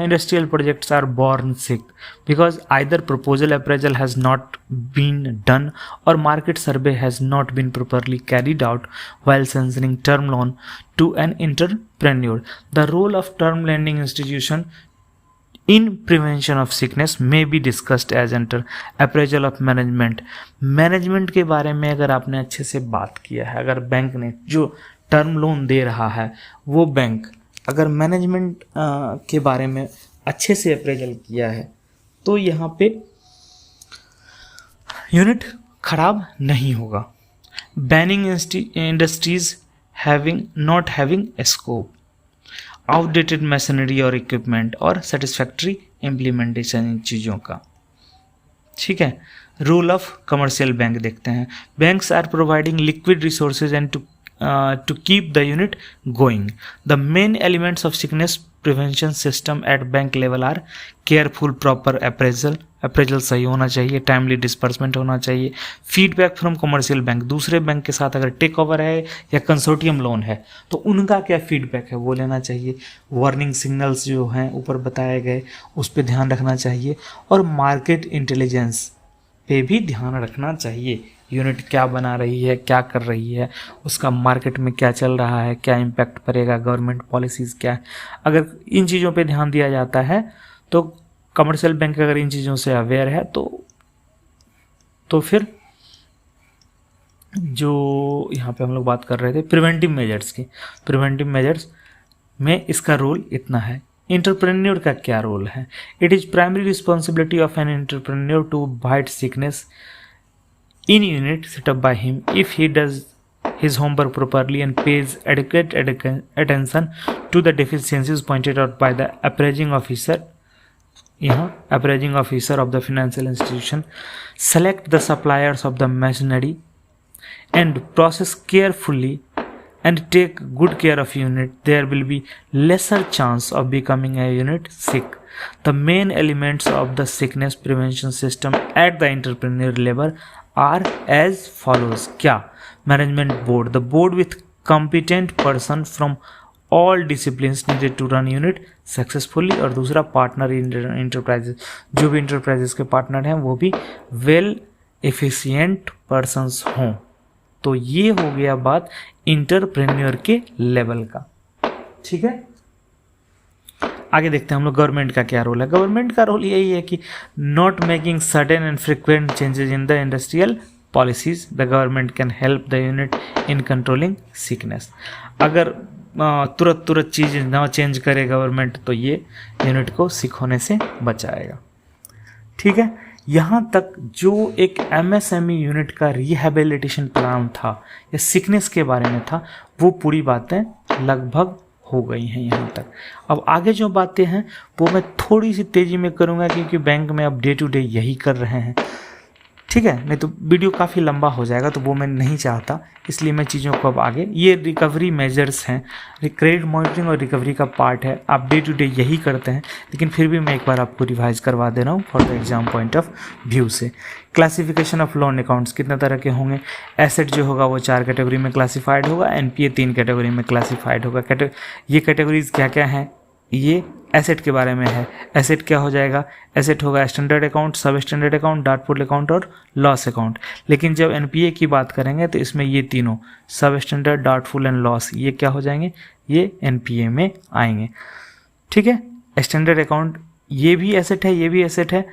industrial projects are born sick because either proposal appraisal has not been done or market survey has not been properly carried out while sanctioning term loan to an entrepreneur. The role of term lending institution in prevention of sickness may be discussed as under appraisal of management के बारे में अगर आपने अच्छे से बात किया है, अगर बैंक ने जो टर्म लोन दे रहा है वो बैंक अगर मैनेजमेंट के बारे में अच्छे से अप्रेजल किया है तो यहाँ पे यूनिट खराब नहीं होगा। Banning industries not having scope, outdated machinery और इक्विपमेंट और सेटिस्फैक्ट्री इम्प्लीमेंटेशन इन चीज़ों का, ठीक है। रूल ऑफ कमर्शियल बैंक देखते हैं। Banks are providing liquid resources and to keep the unit going. The main elements of sickness prevention system at bank level are careful proper appraisal सही होना चाहिए, timely disbursement होना चाहिए, feedback from commercial bank, दूसरे bank के साथ अगर take over है या कंसोर्टियम लोन है तो उनका क्या फीडबैक है वो लेना चाहिए, वार्निंग सिग्नल्स जो हैं ऊपर बताए गए उस पर ध्यान रखना चाहिए और मार्केट इंटेलिजेंस पे भी ध्यान रखना चाहिए। यूनिट क्या बना रही है, क्या कर रही है, उसका मार्केट में क्या चल रहा है, क्या इम्पैक्ट पड़ेगा, गवर्नमेंट पॉलिसीज़ क्या है। अगर इन चीज़ों पे ध्यान दिया जाता है तो कमर्शियल बैंक अगर इन चीज़ों से अवेयर है तो फिर जो यहाँ पे हम लोग बात कर रहे थे प्रिवेंटिव मेजर्स की, प्रिवेंटिव मेजर्स में इसका रोल इतना है। इंटरप्रेन्योर का क्या रोल है? It is primary responsibility of an entrepreneur to fight sickness in unit set up by him if he does his homework properly and pays adequate attention to the deficiencies pointed out by the appraising officer of the financial institution. Select the suppliers of the machinery and process carefully and take good care of unit. There will be lesser chance of becoming a unit sick. The main elements of the sickness prevention system at the entrepreneur level are as follows. क्या? Management board, the board with competent person from all disciplines needed to run unit successfully. और दूसरा partner enterprises, जो भी enterprises के partner हैं वो भी well efficient persons हों। तो ये हो गया बात इंटरप्रेन्योर के लेवल का, ठीक है। आगे देखते हैं हम लोग गवर्नमेंट का क्या रोल है। गवर्नमेंट का रोल यही है कि not making sudden and frequent changes in the industrial policies, the government can help the unit in controlling sickness. अगर तुरंत चीज़ ना चेंज करे गवर्नमेंट तो ये यूनिट को सिक होने से बचाएगा, ठीक है। यहाँ तक जो एक MSME यूनिट का रिहेबिलिटेशन प्लान था या सिकनेस के बारे में था वो पूरी बातें लगभग हो गई हैं यहाँ तक। अब आगे जो बातें हैं वो मैं थोड़ी सी तेज़ी में करूँगा क्योंकि बैंक में अब डे टू डे यही कर रहे हैं, ठीक है। नहीं तो वीडियो काफ़ी लंबा हो जाएगा तो वो मैं नहीं चाहता, इसलिए मैं चीज़ों को अब आगे ये रिकवरी मेजर्स हैं, क्रेडिट मॉनिटरिंग और रिकवरी का पार्ट है। आप डे टू डे यही करते हैं लेकिन फिर भी मैं एक बार आपको रिवाइज करवा दे रहा हूँ for the exam point of view से। क्लासिफिकेशन ऑफ लोन अकाउंट्स कितने तरह के होंगे? एसेट जो होगा वो 4 कैटेगरी में क्लासिफाइड होगा, NPA 3 कैटेगरी में क्लासिफाइड होगा। ये कैटेगरीज क्या क्या हैं? ये एसेट के बारे में है। एसेट क्या हो जाएगा? एसेट होगा स्टैंडर्ड अकाउंट, सब स्टैंडर्ड अकाउंट, डाउटफुल अकाउंट और लॉस अकाउंट। लेकिन जब NPA की बात करेंगे तो इसमें ये तीनों सब स्टैंडर्ड, डाउटफुल एंड लॉस ये क्या हो जाएंगे? ये NPA में आएंगे, ठीक है। स्टैंडर्ड अकाउंट ये भी एसेट है, ये भी एसेट है,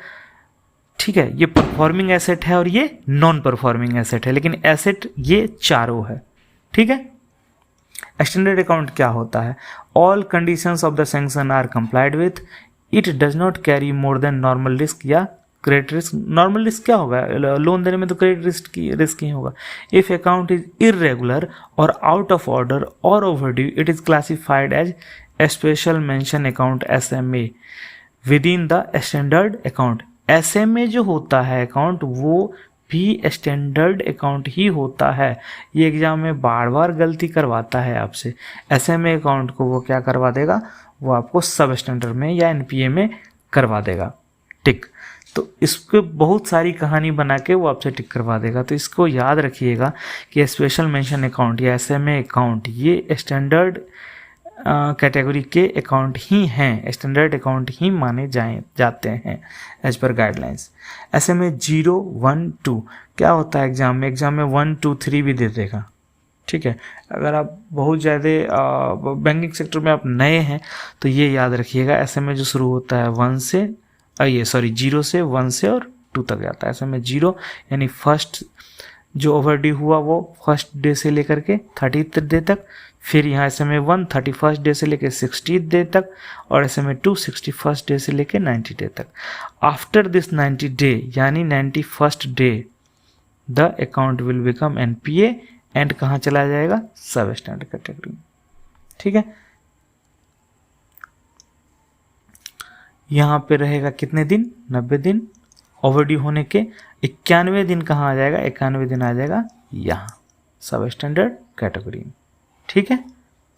ठीक है। ये परफॉर्मिंग एसेट है और ये नॉन परफॉर्मिंग एसेट है, लेकिन एसेट ये चारों है, ठीक है। स्टैंडर्ड अकाउंट क्या होता है? All conditions of the sanction are complied with, it does not carry more than normal risk या क्रेडिट रिस्क। नॉर्मल रिस्क क्या होगा? लोन देने में तो क्रेडिट रिस्क ही होगा। इफ अकाउंट इज इरेगुलर और आउट ऑफ ऑर्डर और overdue it is classified as special mention account SMA within the standard account. SMA जो होता है अकाउंट वो भी स्टैंडर्ड अकाउंट ही होता है। ये एग्जाम में बार बार गलती करवाता है आपसे। SMA अकाउंट को वो क्या करवा देगा, वो आपको सब स्टैंडर्ड में या NPA में करवा देगा टिक। तो इसको बहुत सारी कहानी बना के वो आपसे टिक करवा देगा। तो इसको याद रखिएगा कि स्पेशल मेंशन अकाउंट या SMA अकाउंट ये स्टैंडर्ड कैटेगरी के अकाउंट ही हैं, स्टैंडर्ड अकाउंट ही माने जाते हैं एज पर गाइडलाइंस। SMA 0, 1, 2 क्या होता है एग्जाम में 1, 2, 3 भी दे देगा। ठीक है, अगर आप बहुत ज़्यादा बैंकिंग सेक्टर में आप नए हैं तो ये याद रखिएगा, SMA जो शुरू होता है 0 से 1 से और 2 तक जाता है। SMA 0 यानी फर्स्ट जो ओवरड्यू हुआ वो फर्स्ट डे से लेकर के 30th डे तक, फिर यहाँ SMA 1 31st डे से लेकर 60th डे तक, और SMA 2 61st डे से लेकर 90 डे तक। आफ्टर दिस 90 डे यानी 91st day the account will become NPA and कहाँ चला जाएगा, सब स्टैंडर्ड कैटेगरी में। ठीक है, यहाँ पे रहेगा कितने दिन, 90 दिन। ओवरड्यू होने के 91 दिन कहाँ आ जाएगा, 91 दिन आ जाएगा यहाँ सब स्टैंडर्ड कैटेगरी में। ठीक है,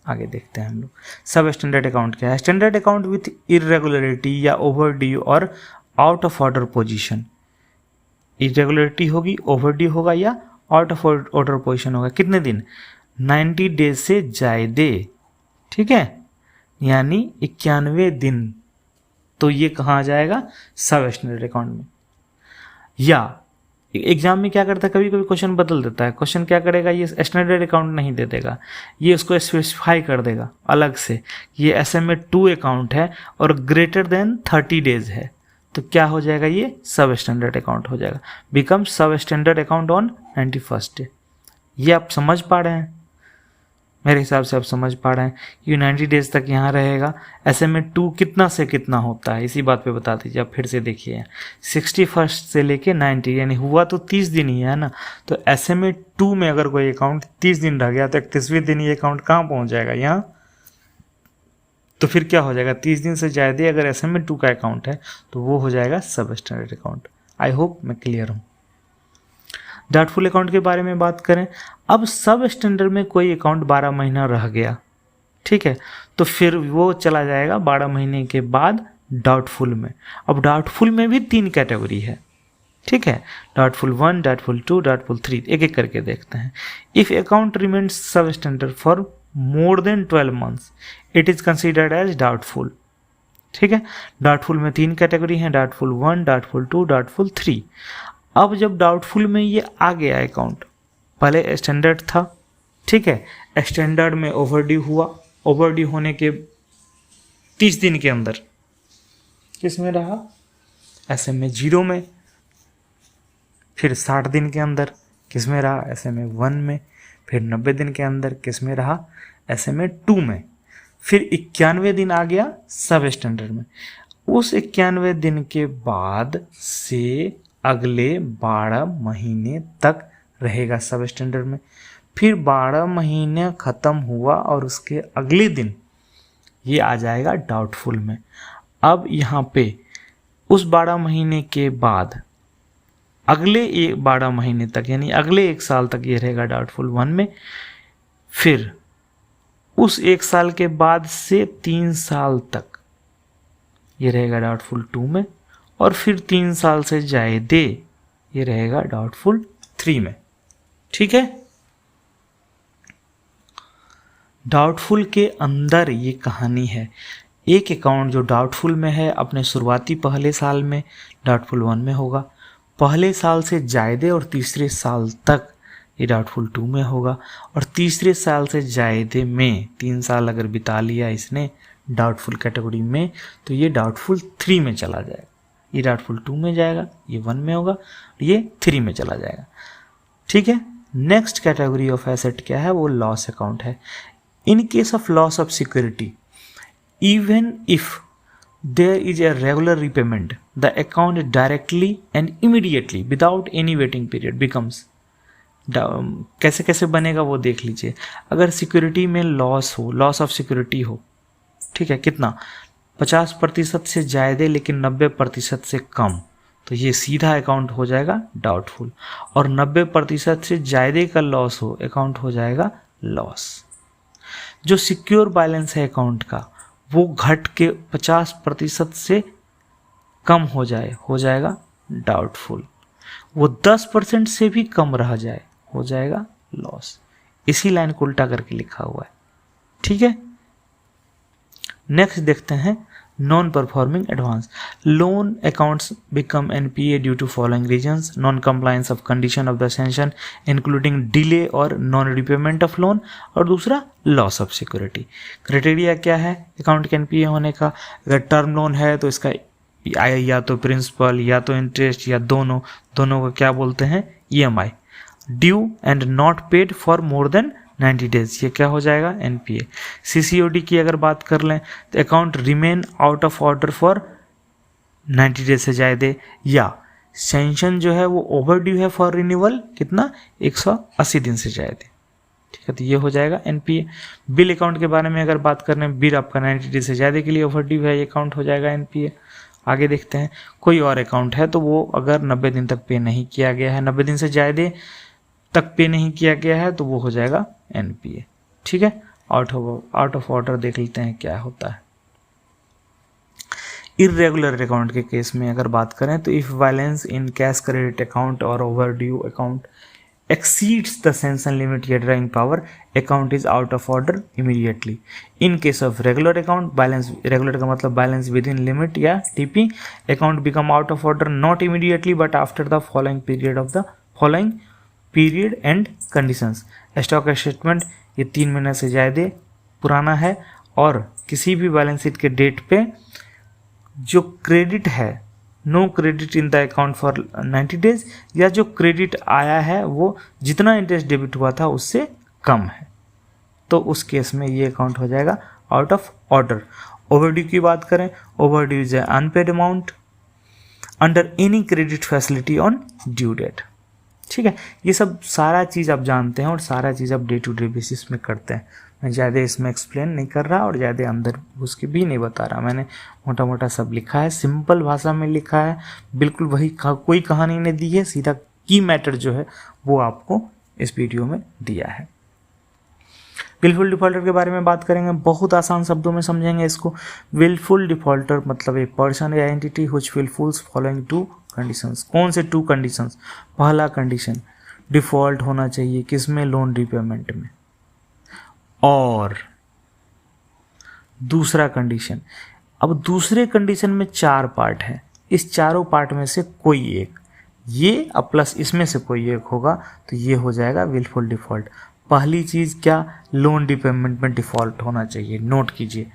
आगे देखते हैं हम लोग सब स्टैंडर्ड अकाउंट क्या है। स्टैंडर्ड अकाउंट विथ इरेगुलरिटी या ओवरड्यू और out of order position. Irregularity होगी, ओवरड्यू होगा या आउट ऑफ ऑर्डर पोजीशन होगा। कितने दिन, 90 डेज से ज़्यादा। ठीक है, यानी 91 दिन। तो ये कहाँ आ जाएगा, सब स्टैंडर्ड अकाउंट में। या एग्जाम में क्या करता है, कभी कभी क्वेश्चन बदल देता है। क्वेश्चन क्या करेगा, ये स्टैंडर्ड अकाउंट नहीं दे देगा, ये उसको स्पेसिफाई कर देगा अलग से, ये SMA 2 अकाउंट है और ग्रेटर देन 30 डेज है। तो क्या हो जाएगा, ये सब स्टैंडर्ड अकाउंट हो जाएगा, बिकम सब standard account on 91st day. ये आप समझ पा रहे हैं, मेरे हिसाब से आप समझ पा रहे हैं कि 90 डेज तक यहाँ रहेगा। SMA 2 कितना से कितना होता है, इसी बात पे बता दीजिए। आप फिर से देखिए 61st से लेके 90 यानी हुआ तो 30 दिन ही है ना। तो SMA 2 में अगर कोई अकाउंट 30 दिन रह गया तो 31वें दिन ये अकाउंट कहाँ पहुँच जाएगा, यहाँ। तो फिर क्या हो जाएगा, 30 दिन से ज़्यादा अगर SMA 2 का अकाउंट है तो वो हो जाएगा सब स्टैंडर्ड अकाउंट। आई होप मैं क्लियर हूँ। डाउटफुल अकाउंट के बारे में बात करें, अब सब स्टैंडर्ड में कोई अकाउंट 12 महीना रह गया, ठीक है, तो फिर वो चला जाएगा 12 महीने के बाद डाउटफुल में। अब डाउटफुल में भी 3 कैटेगरी है, ठीक है, डाउटफुल 1, डाउटफुल 2, डाउटफुल 3, एक एक करके देखते हैं। If account remains substandard for more than 12 months it is considered as doubtful. ठीक है, डाउटफुल में 3 कैटेगरी हैं, डाउटफुल 1, डाउटफुल 2, डाउटफुल 3। अब जब डाउटफुल में ये आ गया अकाउंट, पहले स्टैंडर्ड था, ठीक है, स्टैंडर्ड में ओवरड्यू हुआ, ओवरड्यू होने के 30 दिन के अंदर किस में रहा, SMA 0 में, फिर 60 दिन के अंदर किस में रहा, SMA 1 में, फिर 90 दिन के अंदर किस में रहा, SMA 2 में, फिर 91 दिन आ गया सब स्टैंडर्ड में। उस 91 दिन के बाद से अगले 12 महीने तक रहेगा सब स्टैंडर्ड में। फिर 12 महीने ख़त्म हुआ और उसके अगले दिन ये आ जाएगा डाउटफुल में। अब यहाँ पे उस 12 महीने के बाद अगले 12 महीने तक यानी अगले 1 साल तक ये रहेगा डाउटफुल 1 में। फिर उस 1 साल के बाद से 3 साल तक ये रहेगा डाउटफुल 2 में, और फिर 3 साल से ज़्यादा ये रहेगा डाउटफुल 3 में। ठीक है, डाउटफुल के अंदर ये कहानी है। एक अकाउंट जो डाउटफुल में है अपने शुरुआती पहले साल में डाउटफुल 1 में होगा, पहले साल से ज़्यादा और तीसरे साल तक ये डाउटफुल 2 में होगा, और तीसरे साल से ज़्यादा में 3 साल अगर बिता लिया इसने डाउटफुल कैटेगरी में तो ये डाउटफुल 3 में चला जाएगा। ये डाउटफुल 2 में जाएगा, ये 1 में होगा, ये 3 में चला जाएगा। ठीक है, नेक्स्ट कैटेगरी ऑफ एसेट क्या है, वो लॉस अकाउंट है। In case of loss of security even if there is a regular repayment the account directly and immediately without any waiting period becomes. कैसे कैसे बनेगा वो देख लीजिए। अगर सिक्योरिटी में लॉस हो, लॉस ऑफ सिक्योरिटी हो, ठीक है, कितना 50% से ज़्यादा लेकिन 90% से कम, तो ये सीधा अकाउंट हो जाएगा डाउटफुल, और 90% से ज़्यादा का लॉस हो अकाउंट हो जाएगा लॉस। जो सिक्योर बैलेंस है अकाउंट का वो घट के 50% से कम हो जाएगा डाउटफुल। वो 10% से भी कम रह जाए हो जाएगा लॉस। इसी लाइन को उल्टा करके लिखा हुआ है, ठीक है। नेक्स्ट देखते हैं non performing advance. Loan accounts become NPA due to following reasons: non compliance of condition of the sanction including delay और नॉन रिपेमेंट ऑफ लोन, और दूसरा लॉस ऑफ सिक्योरिटी। क्राइटेरिया क्या है अकाउंट के एनपीए होने का? अगर टर्म लोन है तो इसका या तो प्रिंसिपल या तो इंटरेस्ट या दोनों को क्या बोलते हैं? EMI. Due and not paid for more then 90 days, ये क्या हो जाएगा? एनपीए। सीसीओडी की अगर बात कर लें तो account remain out of order for 90 days से ज़्यादा, या सैंक्शन जो है वो ओवर ड्यू है फॉर रिन्यूअल कितना? 180 दिन से ज़्यादा, ठीक है। तो ये हो जाएगा एनपीए। बिल अकाउंट के बारे में अगर बात कर रहे हैं, बिल आपका 90 डेज से ज़्यादा के लिए ओवर ड्यू है, ये अकाउंट हो जाएगा एनपीए। आगे देखते हैं, कोई और अकाउंट है तो वो अगर 90 दिन तक पे नहीं किया गया है, 90 दिन से ज़्यादा तक पे नहीं किया गया है, तो वो हो जाएगा एनपीए, ठीक है। आउट ऑफ ऑर्डर देख लेते हैं क्या होता है। इर्रेगुलर अकाउंट के केस में अगर बात करें तो if balance in cash credit account और overdue account exceeds the sanction limit या drawing power, account is out of order immediately. In case of regular account, balance regular का मतलब balance within limit या TP, account become out of order not immediately but after the following period and conditions. Stock statement ये 3 महीने से ज़्यादा पुराना है और किसी भी बैलेंस शीट के डेट पे जो क्रेडिट है, no credit in the account for 90 days, या जो क्रेडिट आया है वो जितना इंटरेस्ट डेबिट हुआ था उससे कम है, तो उस केस में ये अकाउंट हो जाएगा आउट ऑफ ऑर्डर। ओवरड्यू की बात करें, overdue is unpaid amount under any credit facility on due date, ठीक है। ये सब सारा चीज़ आप जानते हैं और सारा चीज़ आप डे टू डे बेसिस में करते हैं। मैं ज़्यादा इसमें एक्सप्लेन नहीं कर रहा और ज़्यादा अंदर घुस के भी नहीं बता रहा, मैंने मोटा मोटा सब लिखा है, सिंपल भाषा में लिखा है, बिल्कुल वही कोई कहानी नहीं दी है, सीधा की मैटर जो है वो आपको इस वीडियो में दिया है। विलफुल डिफॉल्टर के बारे में बात करेंगे, बहुत आसान शब्दों में समझेंगे इसको। विलफुल डिफॉल्टर मतलब एक पर्सन या एंटिटी हुच विलफुल्स फॉलोइंग 2 कंडीशंस। कौन से 2 कंडीशंस? पहला कंडीशन डिफॉल्ट होना चाहिए किसमें? लोन रिपेमेंट में। और दूसरा कंडीशन, अब दूसरे कंडीशन में 4 पार्ट है, इस चारों पार्ट में से कोई एक, ये अब प्लस इसमें से कोई एक होगा तो ये हो जाएगा विलफुल डिफॉल्ट। पहली चीज़ क्या? लोन रिपेमेंट में डिफ़ॉल्ट होना चाहिए। नोट कीजिए,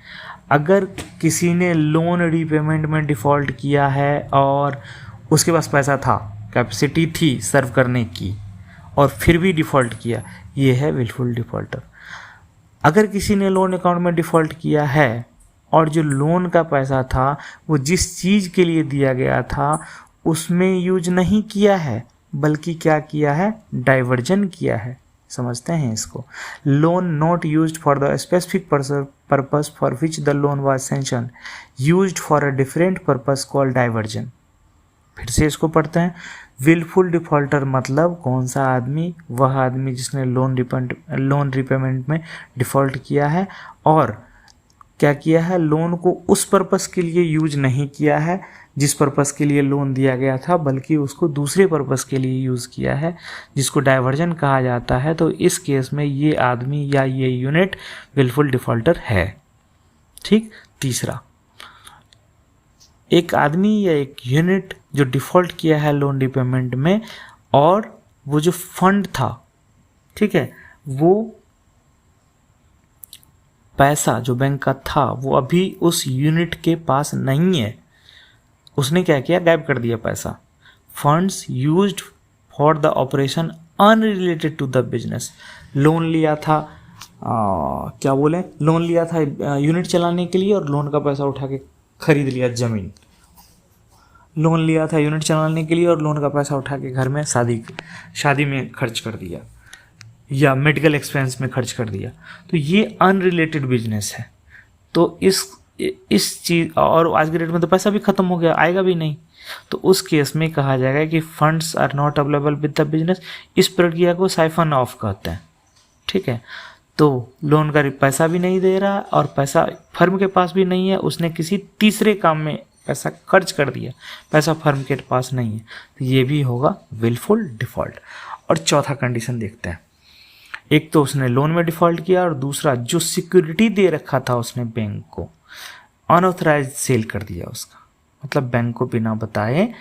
अगर किसी ने लोन रिपेमेंट में डिफ़ॉल्ट किया है और उसके पास पैसा था, कैपेसिटी थी सर्व करने की, और फिर भी डिफ़ॉल्ट किया, ये है विलफुल डिफ़ॉल्टर। अगर किसी ने लोन अकाउंट में डिफ़ॉल्ट किया है और जो लोन का पैसा था वो जिस चीज़ के लिए दिया गया था उसमें यूज नहीं किया है, बल्कि क्या किया है? डाइवर्जन किया है। समझते हैं इसको। Loan not used for the specific purpose for which the loan was sanction, used for a different purpose called diversion. फिर से इसको पढ़ते हैं। विलफुल डिफॉल्टर मतलब कौन सा आदमी? वह आदमी जिसने लोन रिपेमेंट में डिफ़ॉल्ट किया है और क्या किया है? लोन को उस पर्पस के लिए यूज नहीं किया है जिस पर्पस के लिए लोन दिया गया था, बल्कि उसको दूसरे पर्पस के लिए यूज़ किया है, जिसको डाइवर्जन कहा जाता है। तो इस केस में ये आदमी या ये यूनिट विलफुल डिफॉल्टर है, ठीक। तीसरा, एक आदमी या एक यूनिट जो डिफ़ॉल्ट किया है लोन रिपेमेंट में, और वो जो फंड था, ठीक है, वो पैसा जो बैंक का था वो अभी उस यूनिट के पास नहीं है, उसने क्या किया? गायब कर दिया पैसा। Funds used for the operation unrelated to the business. Loan लिया था लोन लिया था यूनिट चलाने के लिए और लोन का पैसा उठा के खरीद लिया ज़मीन। लोन लिया था यूनिट चलाने के लिए और लोन का पैसा उठा के घर में शादी में खर्च कर दिया या मेडिकल एक्सपेंस में खर्च कर दिया, तो ये अनरिलेटेड बिजनेस है। तो इस चीज़, और आज के डेट में तो पैसा भी ख़त्म हो गया, आएगा भी नहीं, तो उस केस में कहा जाएगा कि funds are not available with the business. इस प्रक्रिया को साइफन ऑफ कहते हैं, ठीक है। तो लोन का पैसा भी नहीं दे रहा और पैसा फर्म के पास भी नहीं है, उसने किसी तीसरे काम में पैसा खर्च कर दिया, पैसा फर्म के पास नहीं है, तो ये भी होगा विलफुल डिफॉल्ट। और चौथा कंडीशन देखते हैं, एक तो उसने लोन में डिफॉल्ट किया और दूसरा जो सिक्योरिटी दे रखा था उसने बैंक को, अनऑथराइज सेल कर दिया उसका, मतलब बैंक को बिना बताए,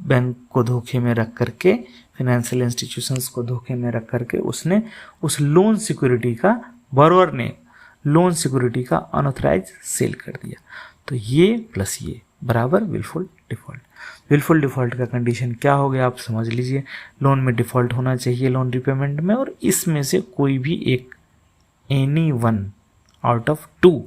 बैंक को धोखे में रख करके, फाइनेंशियल इंस्टीट्यूशंस को धोखे में रख करके उसने उस लोन सिक्योरिटी का, बोरोवर ने लोन सिक्योरिटी का अनऑथराइज सेल कर दिया। तो ये प्लस ये बराबर विलफुल डिफॉल्ट। विलफुल डिफॉल्ट का कंडीशन क्या हो गया आप समझ लीजिए, लोन में डिफॉल्ट होना चाहिए लोन रिपेमेंट में, और इसमें से कोई भी एक, any one out of two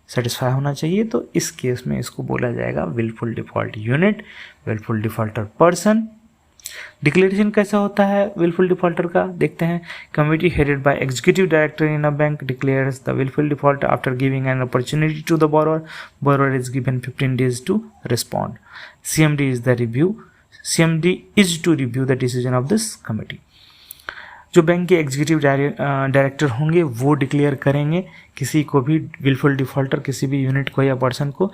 satisfy होना चाहिए। तो इस केस में इसको बोला जाएगा wilful default unit, wilful defaulter person. Declaration कैसा होता है विलफुल डिफॉल्टर का, देखते हैं। Committee headed by executive director in a bank declares the wilful default after giving an opportunity to the borrower. Borrower is given 15 days to respond. CMD is to review the decision of this committee। जो bank के executive director होंगे वो declare करेंगे किसी को भी wilful defaulter, किसी भी यूनिट को या पर्सन को,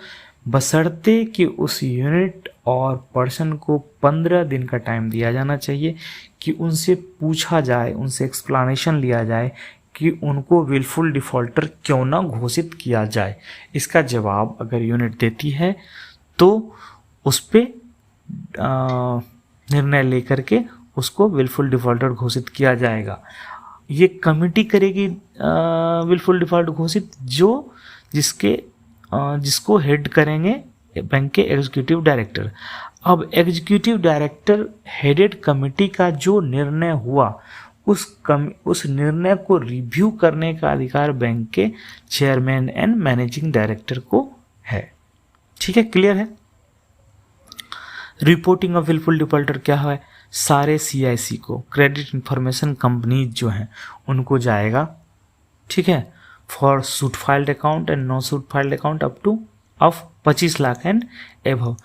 बशर्ते कि उस यूनिट और पर्सन को 15 दिन का टाइम दिया जाना चाहिए कि उनसे पूछा जाए, उनसे एक्सप्लेनेशन लिया जाए कि उनको विलफुल डिफॉल्टर क्यों ना घोषित किया जाए। इसका जवाब अगर यूनिट देती है तो उस पर निर्णय लेकर के उसको विलफुल डिफॉल्टर घोषित किया जाएगा। ये कमिटी करेगी विलफुल डिफॉल्ट घोषित, जो जिसको हेड करेंगे बैंक के एग्जीक्यूटिव डायरेक्टर। अब एग्जीक्यूटिव डायरेक्टर हेडेड कमिटी का जो निर्णय हुआ उस निर्णय को रिव्यू करने का अधिकार बैंक के चेयरमैन एंड मैनेजिंग डायरेक्टर को है। ठीक है, क्लियर है। रिपोर्टिंग ऑफ विलफुल डिफॉल्टर क्या है, सारे CIC को, क्रेडिट इंफॉर्मेशन कंपनीज जो हैं उनको जाएगा, ठीक है, for suit filed account and no suit filed account up to of 25 lakh and above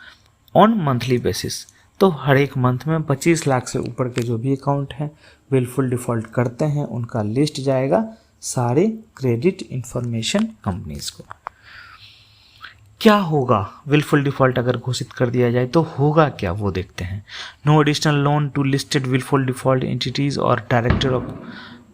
on monthly basis. तो हर एक मंथ में 25 लाख से ऊपर के जो भी अकाउंट हैं विलफुल डिफॉल्ट करते हैं उनका लिस्ट जाएगा सारे क्रेडिट इंफॉर्मेशन कंपनीज को। क्या होगा विलफुल डिफॉल्ट अगर घोषित कर दिया जाए तो होगा क्या वो देखते हैं। No additional loan to listed wilful default entities और director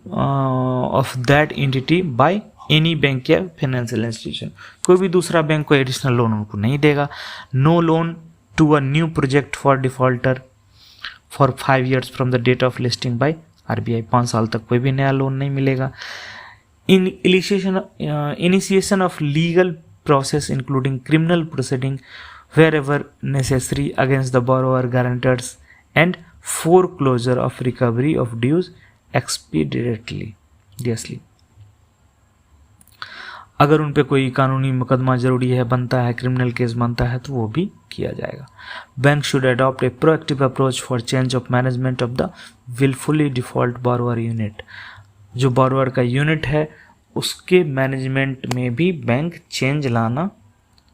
of that entity by any bank या फाइनेंशियल इंस्टीट्यूशन। कोई भी दूसरा बैंक कोई एडिशनल लोन उनको नहीं देगा। No loan to a new project for defaulter for 5 years from the date of listing by RBI। 5 साल तक कोई भी नया लोन नहीं मिलेगा। Initiation of legal process including criminal proceeding wherever necessary against the borrower guarantors and foreclosure of recovery of dues expeditiously। अगर उन पे कोई कानूनी मुकदमा जरूरी है, बनता है, क्रिमिनल केस बनता है तो वो भी किया जाएगा। Bank should adopt a proactive approach for change of management of the wilfully default borrower unit. जो बोरोवर का यूनिट है उसके मैनेजमेंट में भी बैंक चेंज लाना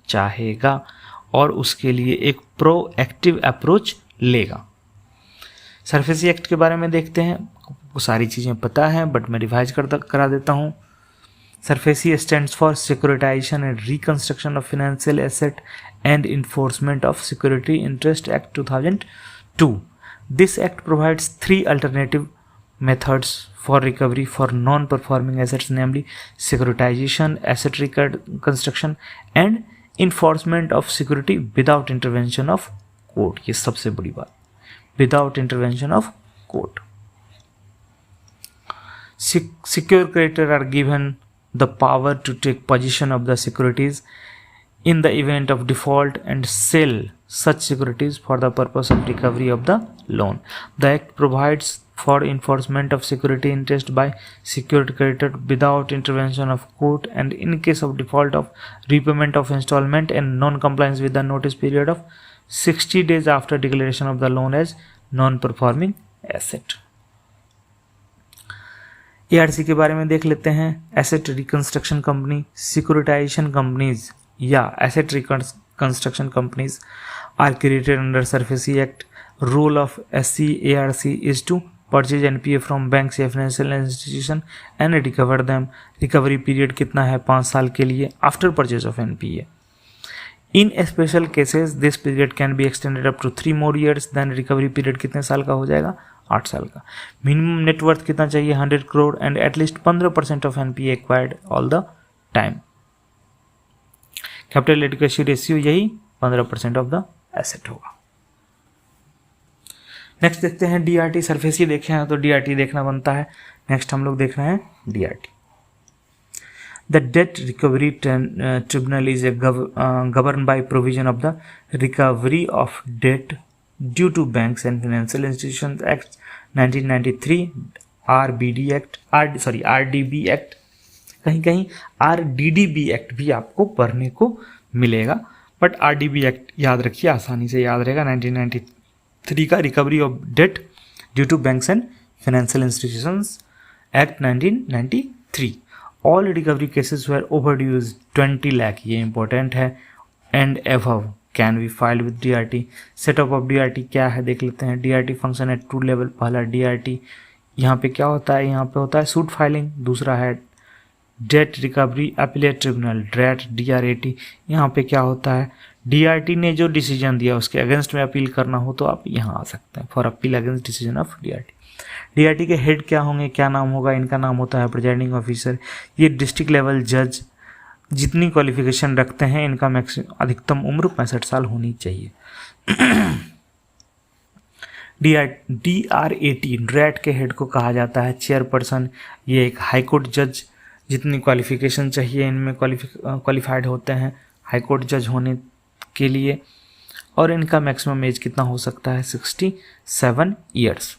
चाहेगा और उसके लिए एक प्रोएक्टिव अप्रोच लेगा। सरफेसी एक्ट के बारे में देखते हैं। वो सारी चीज़ें पता हैं बट मैं रिवाइज करा देता हूँ। SARFAESI stands for securitisation and reconstruction of financial asset and enforcement of security interest act 2002। This act provides 3 alternative methods for recovery for non-performing assets, namely securitization, asset reconstruction and enforcement of security without intervention of court। ये सबसे बड़ी बात, without intervention of court। Secure creditors are given the power to take possession of the securities in the event of default and sell such securities for the purpose of recovery of the loan। The act provides for enforcement of security interest by secured creditor without intervention of court and in case of default of repayment of installment and non-compliance with the notice period of 60 days after declaration of the loan as non-performing asset। ARC के बारे में देख लेते हैं। Asset reconstruction company, securitisation companies या asset reconstruction companies are created under SARFAESI Act. Role of SCARC is to purchase NPA from banks या financial institution and recover them. Recovery period कितना है? 5 साल के लिए after purchase of NPA. In special cases, this period can be extended up to 3 more years. Then recovery period कितने साल का हो जाएगा? 8 साल का. Minimum net worth कितना चाहिए? 100 crore and at least 15% of NPA acquired all the time. Capital adequacy ratio यही 15% of the asset होगा. नेक्स्ट देखते हैं DRT. सरफेसी देखे हैं तो DRT देखना बनता है. नेक्स्ट हम लोग देख रहे हैं DRT. The debt recovery tribunal is governed by provision of the Recovery of Debt Due to Banks and Financial Institutions Act 1993, RBD Act, RDB Act, कहीं कहीं RDDB Act भी आपको पढ़ने को मिलेगा, बट RDB Act याद रखिए, आसानी से याद रहेगा. 1993 का recovery of debt due to banks and financial institutions act 1993. All recovery cases where overdues 20 lakh, ये इंपॉर्टेंट है, and above can be filed with DRT. Setup of DRT क्या है देख लेते हैं. DRT फंक्शन है 2 लेवल. पहला DRT यहाँ पे क्या होता है? यहाँ पे होता है सूट फाइलिंग. दूसरा है date recovery appellate tribunal, DRAT. यहाँ पे क्या होता है? DRT ने जो डिसीजन दिया उसके अगेंस्ट में अपील करना हो तो आप यहाँ आ सकते हैं for appeal against decision of DRT. DRT के हेड क्या होंगे, क्या नाम होगा? इनका नाम होता है प्रिजाइडिंग ऑफिसर. ये डिस्ट्रिक्ट लेवल जज जितनी क्वालिफिकेशन रखते हैं इनका मैक्सिमम अधिकतम उम्र 65 साल होनी चाहिए. DRAT के हेड को कहा जाता है चेयरपर्सन. ये एक हाईकोर्ट जज जितनी क्वालिफिकेशन चाहिए इनमें क्वालिफाइड होते हैं हाईकोर्ट जज होने के लिए, और इनका मैक्सिमम एज कितना हो सकता है? 67 ईयर्स.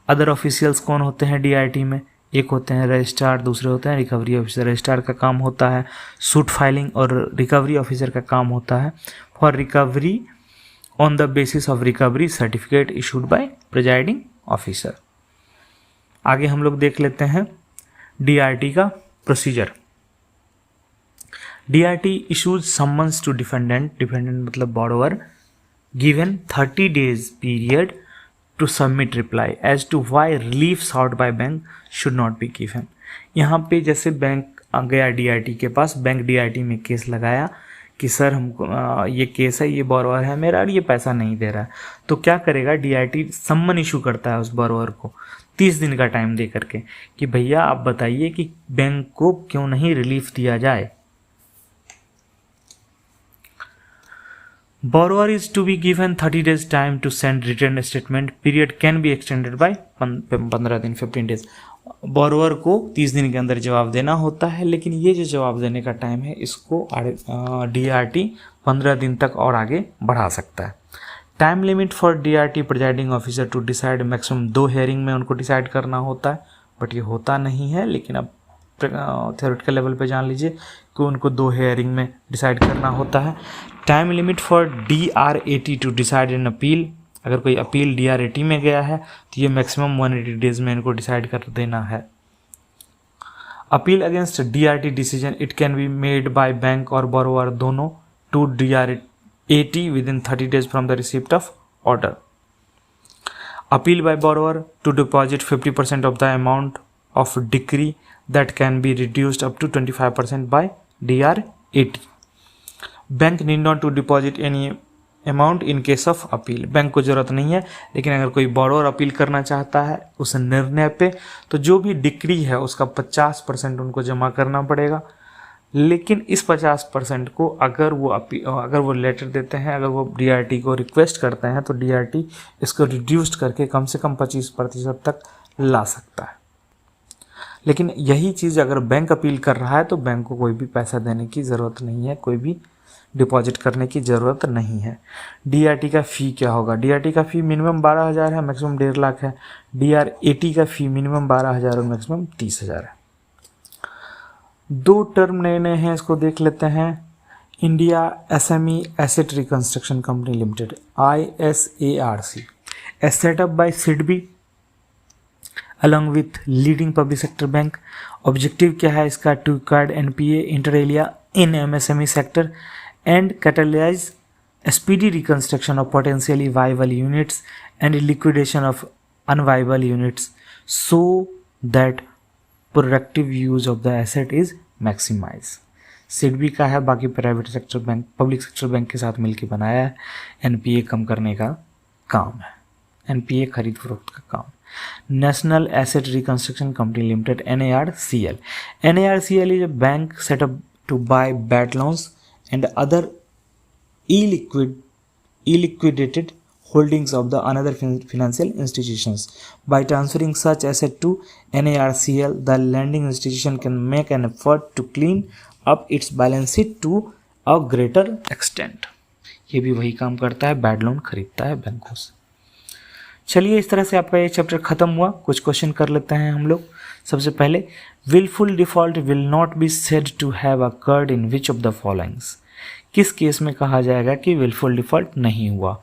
अदर ऑफिशियल्स कौन होते हैं DRT में? एक होते हैं रजिस्ट्रार, दूसरे होते हैं रिकवरी ऑफिसर. रजिस्ट्रार का काम होता है सूट फाइलिंग और रिकवरी ऑफिसर का काम होता है for recovery on the basis of recovery certificate issued by presiding officer. आगे हम लोग देख लेते हैं DRT का procedure. DRT issues summons to defendant मतलब borrower, given 30 days period to submit reply as to why relief sought by bank should not be given. यहाँ पे जैसे बैंक आ गया DRT के पास, बैंक DRT में केस लगाया कि सर हमको ये केस है, ये बोरोवर है मेरा और ये पैसा नहीं दे रहा है, तो क्या करेगा? DRT सम्मन इशू करता है उस बोरोवर को 30 दिन का टाइम दे करके कि भैया आप बताइए कि बैंक को क्यों नहीं रिलीफ दिया जाए. Borrower is to be given 30 days time to send written statement. Period can be extended by 15 दिन 15 days. borrower को 30 दिन के अंदर जवाब देना होता है, लेकिन ये जो जवाब देने का टाइम है इसको DRT 15 दिन तक और आगे बढ़ा सकता है. Time limit for DRT presiding officer to decide, maximum 2 hearing में उनको डिसाइड करना होता है, बट ये होता नहीं है. लेकिन अब थ्योरेटिकल लेवल पे जान लीजिए कि उनको 2 हेयरिंग में डिसाइड करना होता है. Time limit for DRAT to decide in appeal, अगर कोई अपील DRAT में गया है तो ये मैक्सिमम 180 डेज में इनको डिसाइड कर देना है. Appeal against DRT decision it can be made by bank और बोरोवर दोनों to DRAT within 30 days from the receipt of order. Appeal by borrower to deposit 50% of the amount of decree that can be reduced up to 25% by DRAT. Bank need not to deposit any amount in case of appeal. Bank को ज़रूरत नहीं है, लेकिन अगर कोई borrower appeal करना चाहता है उस निर्णय पे तो जो भी डिक्री है उसका 50% उनको जमा करना पड़ेगा. लेकिन इस 50% को अगर वो लेटर देते हैं, अगर वो DRT को रिक्वेस्ट करते हैं तो DRT इसको रिड्यूस्ड करके कम से कम 25% तक ला सकता है. लेकिन यही चीज़ अगर बैंक अपील कर रहा है तो बैंक को कोई भी पैसा देने की ज़रूरत नहीं है, कोई भी डिपॉजिट करने की ज़रूरत नहीं है. DRT का फ़ी क्या होगा? DRT का फ़ी मिनिमम 12,000 है, मैक्सिमम 1.5 लाख है. DRAT का फ़ी मिनिमम 12,000 और मैक्सिमम 30,000 है. 2 टर्म नए नए हैं, इसको देख लेते हैं. India SME asset reconstruction company limited, ISARC, as setup by SIDBI along with leading public sector bank. Objective क्या है इसका? To card NPA inter area in MSME sector and catalyze speedy reconstruction of potentially viable units and liquidation of unviable units so that productive use of the asset is maximized। SIDBI का है, बाकी private sector bank public sector bank के साथ मिलकर बनाया है। NPA कम करने का काम है, एनपीए खरीद फरोख्त का काम। National asset reconstruction company limited NARCL। NARCL is a bank set up to buy bad loans and other illiquidated holdings of the another financial institutions. By transferring such asset to NARCL, the lending institution can make an effort to clean up its balance sheet to a greater extent। ये भी वही काम करता है, bad loan खरीदता है बैंकों से। चलिए, इस तरह से आपका ये चैप्टर खत्म हुआ। कुछ क्वेश्चन कर लेते हैं हम लोग। सबसे पहले, wilful default will not be said to have occurred in which of the followings. किस केस में कहा जाएगा कि विलफुल डिफॉल्ट नहीं हुआ?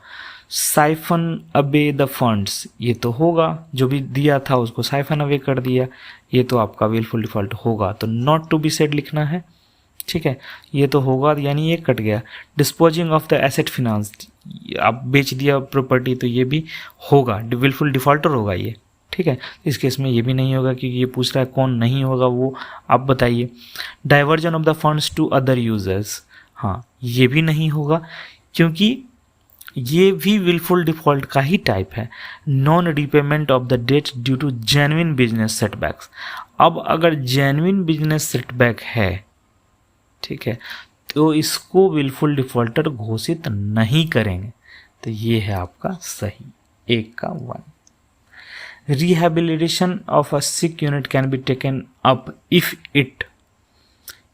साइफन अवे द फंड्स, ये तो होगा, जो भी दिया था उसको साइफन अवे कर दिया, ये तो आपका विलफुल डिफॉल्ट होगा। तो नॉट टू बी सेड लिखना है, ठीक है, ये तो होगा, यानी ये कट गया। Disposing of the asset finance, आप बेच दिया प्रॉपर्टी, तो ये भी होगा, विलफुल डिफॉल्टर होगा ये, ठीक है। इस केस में ये भी नहीं होगा क्योंकि ये पूछ रहा है कौन नहीं होगा, वो आप बताइए। Diversion of the funds to other users, हाँ, ये भी नहीं होगा क्योंकि ये भी विलफुल डिफॉल्ट का ही टाइप है। Non repayment of the debt due to genuine business setbacks, अब अगर जेन्युइन बिजनेस सेटबैक है, ठीक है, तो इसको विलफुल डिफॉल्टर घोषित नहीं करेंगे। तो ये है आपका सही, 1 का 1। Rehabilitation of a sick unit can be taken up if it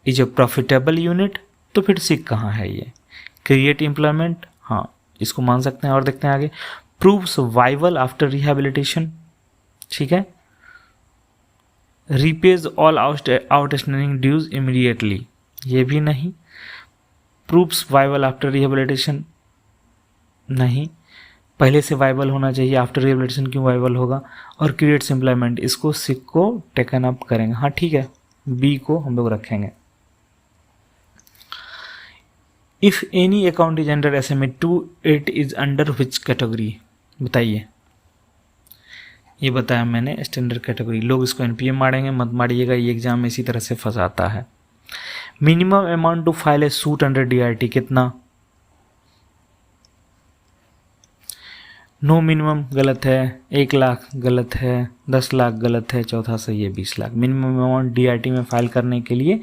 is a profitable unit, तो फिर सिक कहाँ है ये? क्रिएट एम्प्लॉयमेंट, हाँ, इसको मान सकते हैं। और देखते हैं आगे, प्रूव सर्वाइवल आफ्टर रिहेबिलिटेशन, ठीक है। Repays all outstanding dues immediately, ये भी नहीं। प्रूव्स वाइबल आफ्टर रिहेबिलिटेशन, नहीं, पहले से वाइबल होना चाहिए, आफ्टर रिहेबिलिटेशन क्यों वाइबल होगा। और क्रिएट्स एम्प्लॉयमेंट, इसको सिक को टेकन अप करेंगे, हाँ ठीक है, बी को हम लोग रखेंगे। If any account is under SMA 2, it is under which category, बताइए। ये बताया मैंने, स्टैंडर्ड कैटेगरी। लोग इसको NPA मारेंगे, मत मारिएगा, ये एग्जाम में इसी तरह से फंसाता है। Minimum amount to file a suit under DRT कितना? नो मिनिमम गलत है, 1 लाख गलत है, 10 लाख गलत है, चौथा सही है 20 लाख। मिनिमम अमाउंट DRT में फाइल करने के लिए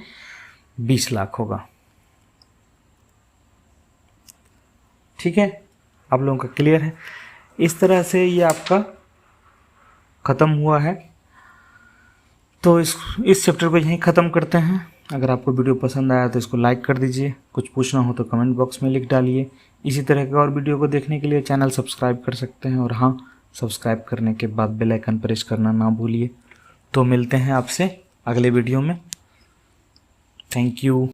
20 लाख होगा, ठीक है। आप लोगों का क्लियर है? इस तरह से ये आपका ख़त्म हुआ है। तो इस चैप्टर को यहीं ख़त्म करते हैं। अगर आपको वीडियो पसंद आया तो इसको लाइक कर दीजिए, कुछ पूछना हो तो कमेंट बॉक्स में लिख डालिए। इसी तरह के और वीडियो को देखने के लिए चैनल सब्सक्राइब कर सकते हैं, और हाँ, सब्सक्राइब करने के बाद बेल आइकन प्रेस करना ना भूलिए। तो मिलते हैं आपसे अगले वीडियो में। Thank you.